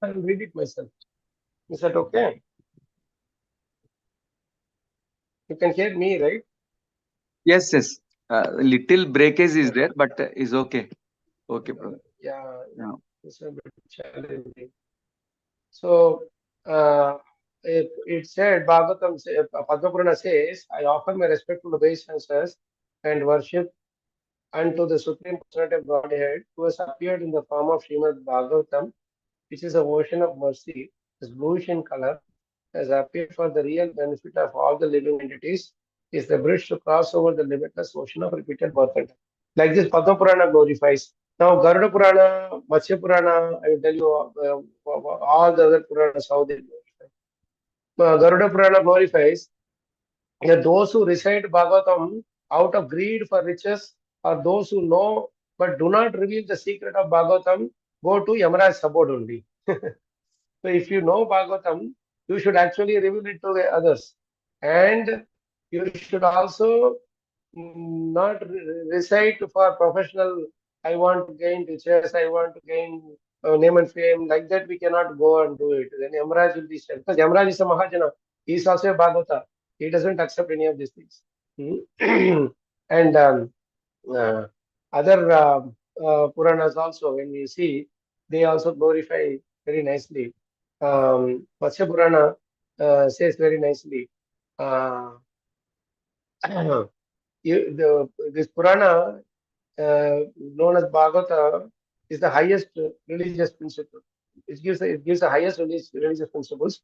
I will read it myself. Is that okay? You can hear me, right? Yes. Yes. Little breakage is there, but is okay. Okay, bro. Yeah, Yeah. it's a bit challenging. So, it said, Bhagavatam, Padma Purana says, I offer my respectful obeisances and worship unto the Supreme Personality of Godhead, who has appeared in the form of Srimad Bhagavatam, which is a ocean of mercy, is bluish in color, has appeared for the real benefit of all the living entities, is the bridge to cross over the limitless ocean of repeated birth and death. Like this, Padma Purana glorifies. Now, Garuda Purana, Matsya Purana, I will tell you all the other Puranas how they glorify. Garuda Purana glorifies that those who recite Bhagavatam out of greed for riches, or those who know but do not reveal the secret of Bhagavatam, go to Yamaraj's abode only. So if you know Bhagavatam, you should actually reveal it to the others. And you should also not recite for professional, I want to gain riches, I want to gain name and fame. Like that, we cannot go and do it. Then Yamaraj will be sad. Because Yamaraj is a Mahajana. He is also a Bhagavata. He doesn't accept any of these things. And uh, other Puranas also, when you see, they also glorify very nicely. Matsya Purana says very nicely. This Purana, known as Bhagavata, is the highest religious principle. It gives the highest religious principles.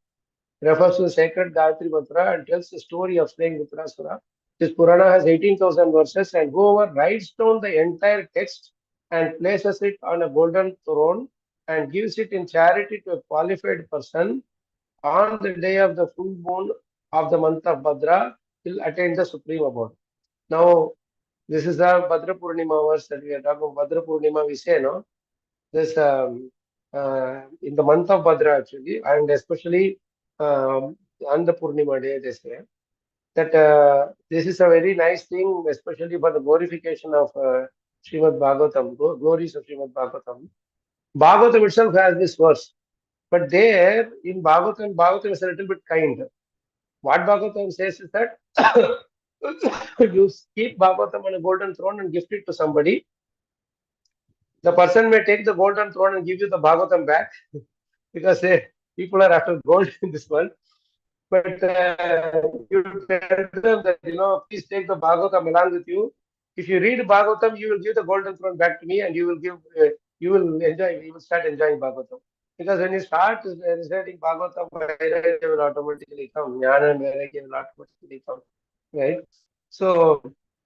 Refers to the sacred Gayatri Mantra and tells the story of slaying Vitrasura. This Purana has 18,000 verses, and whoever writes down the entire text and places it on a golden throne and gives it in charity to a qualified person on the day of the full moon of the month of Bhadra will attain the supreme abode. Now, this is the Bhadra Purnima verse that we are talking about. Bhadra Purnima, we say, no? This in the month of Bhadra actually, and especially on the Purnima day, they say that this is a very nice thing, especially for the glorification of Srimad Bhagavatam, glories of Srimad Bhagavatam. Bhagavatam itself has this verse, but there in Bhagavatam, Bhagavatam is a little bit kind. What Bhagavatam says is that you keep Bhagavatam on a golden throne and gift it to somebody. The person may take the golden throne and give you the Bhagavatam back because people are after gold in this world. But you tell them that, please take the Bhagavatam along with you. If you read Bhagavatam, you will give the golden throne back to me, and you will start enjoying Bhagavatam. Because when you start reciting Bhagavatam, Vairagya will automatically come. Jnana and Vairagya will automatically come. Right? So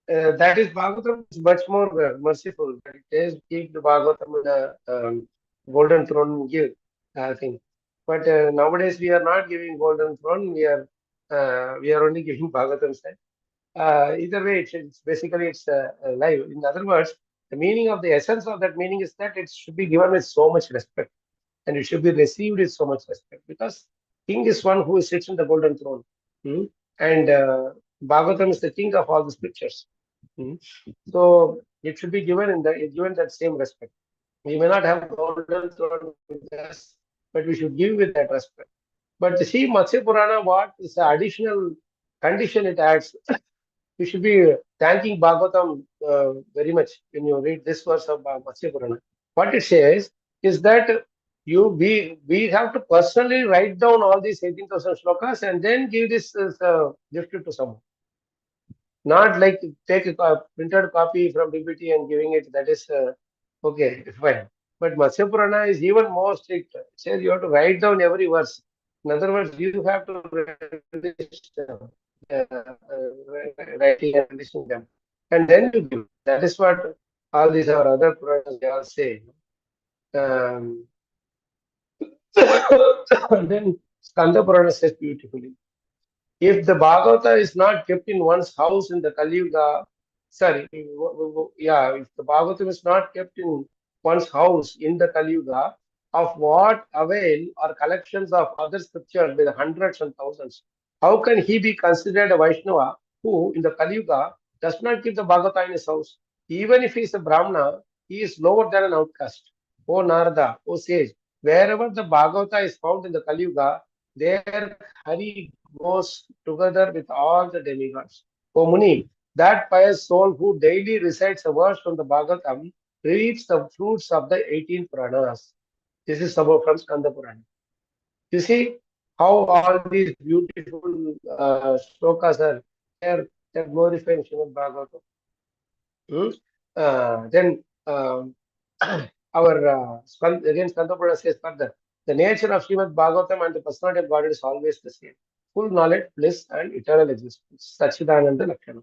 that is Bhagavatam is much more merciful. It says keep the Bhagavatam in a golden throne give thing. But nowadays we are not giving golden throne. We are only giving Bhagavatam side. Either way, it's basically it's live. In other words, the meaning of the essence of that meaning is that it should be given with so much respect, and it should be received with so much respect, because king is one who sits in the golden throne, and Bhagavatam is the king of all the scriptures. So it should be given given that same respect. We may not have golden throne with us, but we should give with that respect. But see, Matsya Purana, what is the additional condition it adds? You should be thanking Bhagavatam very much when you read this verse of Matsya Purana. What it says is that we have to personally write down all these 18,000 shlokas and then give this gift to someone. Not like take a printed copy from PPT and giving it. That is okay, fine. But Matsya Purana is even more strict. It says you have to write down every verse. In other words, you have to writing and listening them, and then you give. That is what all these our other Puranas they all say. And then Skanda Purana says beautifully, if the Bhagavata is not kept in one's house in the Kali Yuga, if the Bhagavatam is not kept in one's house in the Kali Yuga, of what avail are collections of other scriptures with hundreds and thousands? How can he be considered a Vaishnava who, in the Kali Yuga, does not keep the Bhagavata in his house? Even if he is a Brahmana, he is lower than an outcast. O Narada, O sage, wherever the Bhagavata is found in the Kali Yuga, there Hari goes together with all the demigods. O Muni, that pious soul who daily recites a verse from the Bhagavatam reaps the fruits of the 18 Puranas. This is about from Skanda Purana. You see how all these beautiful shlokas are there, they're glorifying Srimad Bhagavatam. Then our again Skanda Purana says further, the nature of Srimad Bhagavatam and the personality of God is always the same. Full knowledge, bliss, and eternal existence. Sachidananda Lakshana.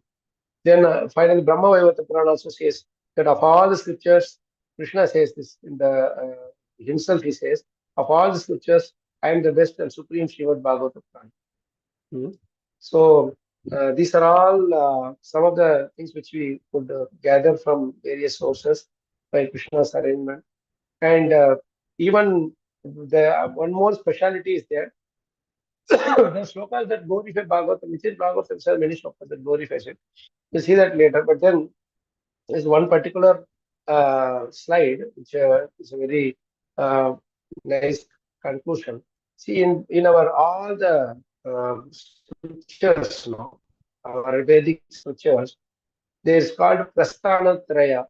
Then finally, Brahma Vaivata Purana also says that of all the scriptures, Krishna says this in the himself. He says, of all the scriptures, I am the best and supreme Srimad Bhagavata Purana. So these are all some of the things which we could gather from various sources by Krishna's arrangement. And even the one more speciality is there. The shlokas that glorify Bhagavatam, within Bhagavatam, there are many shlokas that glorify it. We'll see that later. But then there's one particular slide which is a very nice conclusion. See, in our all the scriptures now, our Vedic scriptures, there is called Prasthanatraya,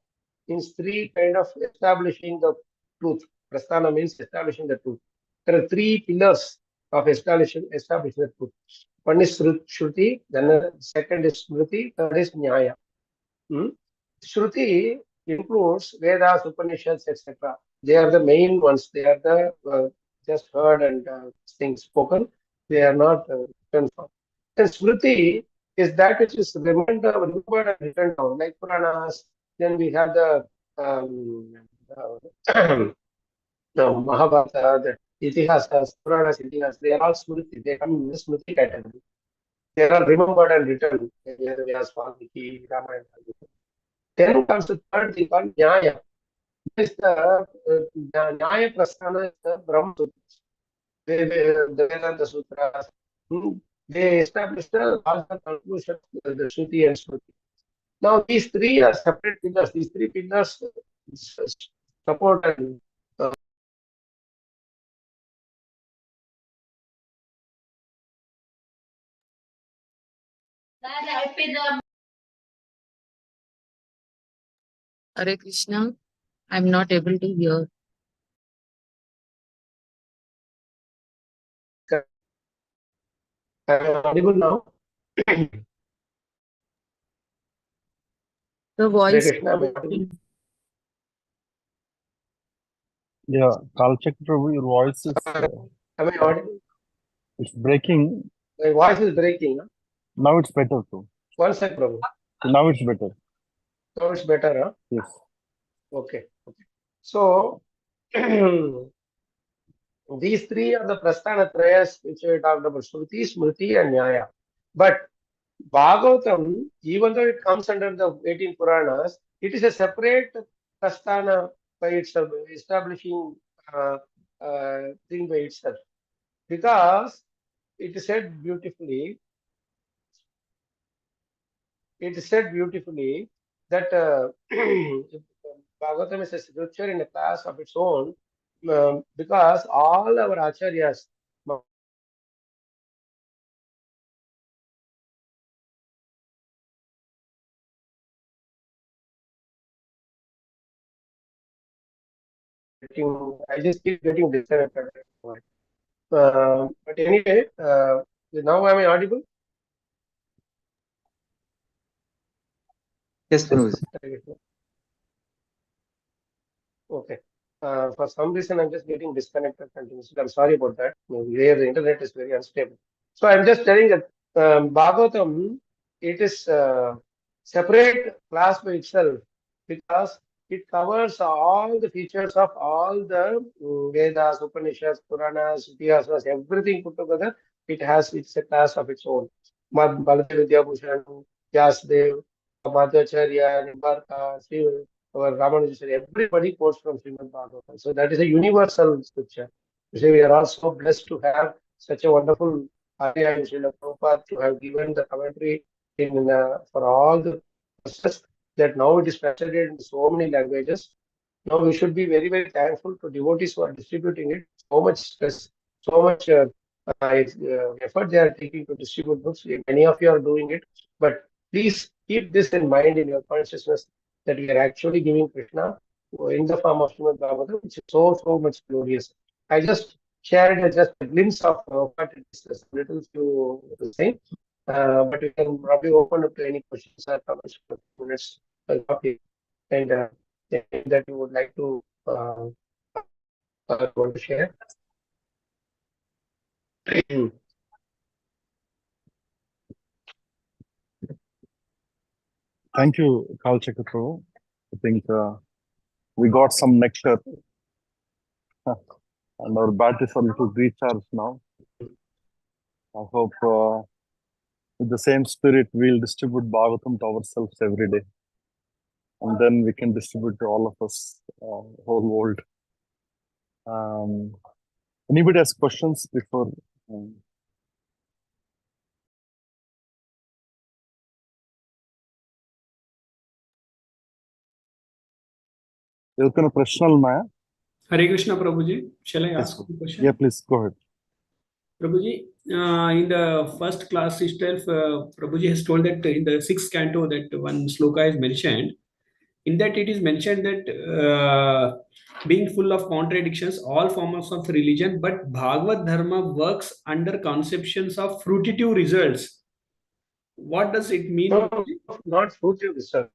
means three kind of establishing the truth. Prasthana means establishing the truth. There are three pillars of establishing the truth. One is Shruti, then the second is Smriti, third is Nyaya. Shruti includes Vedas, Upanishads, etc. They are the main ones. They are the just heard and things spoken. They are not written from. And Smriti is that which is remembered and written down, like Puranas. Then we have the Mahabharata, the Itihasas, Puranas, Itihas, they are all Smriti. They come in the Smriti category. They are all remembered and written. Vedas, Valmiki, Ramayana. Then comes the third thing called Nyaya. This is the Nyaya Prasthana is the Brahma Sutras. The Vedanta Sutras. They establish the larger conclusion of the Shruti and Smriti. Now, these three are separate pillars. These three pillars support and Hare Krishna, I'm not able to hear. audible now. The Hare voice. Krishna, am I audible? Yeah, Kalchakra Prabhu, your voice is Am I audible? it's breaking. My voice is breaking. Huh? Now it's better too. One sec, Prabhu. Now it's better. Now it's better, huh? Yes. Okay. So, these three are the Prasthana Trayas which we talked about, Shruti, Smriti and Nyaya. But Bhagavatam, even though it comes under the 18 Puranas, it is a separate Prasthana by itself, establishing thing by itself. Because it is said beautifully, that Bhagavatam is a scripture in a class of its own, because all our acharyas, I just keep getting disconnected. But anyway, now am I audible? Yes, Prabhuji. Okay. For some reason, I'm just getting disconnected continuously. I'm sorry about that. Here, the internet is very unstable. So I'm just telling that Bhagavatam, it is separate class by itself because it covers all the features of all the Vedas, Upanishads, Puranas, Itihasas, everything put together. It's a class of its own. Baladev Vidyabhushan, Vyasdev, Madhacharya, Nimbarka, our Ramanuja, everybody quotes from Srimad Bhagavatam. So that is a universal scripture. You see, we are all so blessed to have such a wonderful Arya and Srila Prabhupada to have given the commentary in for all the verses that now it is translated in so many languages. Now we should be very, very thankful to devotees who are distributing it. So much stress, so much effort they are taking to distribute books. Many of you are doing it, but please keep this in mind in your consciousness that we are actually giving Krishna in the form of Srimad Bhagavatam, which is so much glorious. I just shared just a glimpse of what it is, just a little few to say. But we can probably open up to any questions or comments for 2 minutes topic, and anything that you would like to want to share. Thank you, Kalchakra Prabhu. I think we got some nectar and our batteries are a little recharged now. I hope with the same spirit we'll distribute Bhagavatam to ourselves every day. And then we can distribute to all of us, whole world. Anybody has questions before? Hare Krishna, Prabhuji. Shall I ask a question? Yeah, please go ahead. Prabhuji, in the first class itself, Prabhuji has told that in the 6th canto that one sloka is mentioned. In that it is mentioned that being full of contradictions, all forms of religion, but Bhagavad Dharma works under conceptions of fruitive results. What does it mean? No, not fruitive results.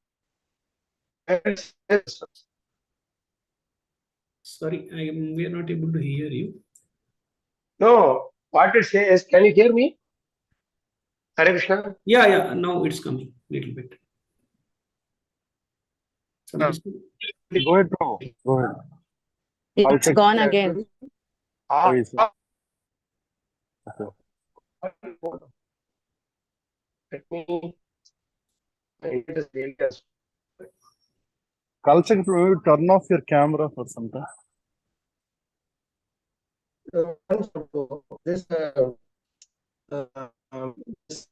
Sorry, we are not able to hear you. No, what it says, can you hear me? Hare Krishna? Yeah, now it's coming a little bit. Go ahead, bro. Go ahead. I'll It's check. gone again. Oh, is it? Okay. Let me. My internet is really as- I'll check. Maybe turn off your camera for some time. This uh, this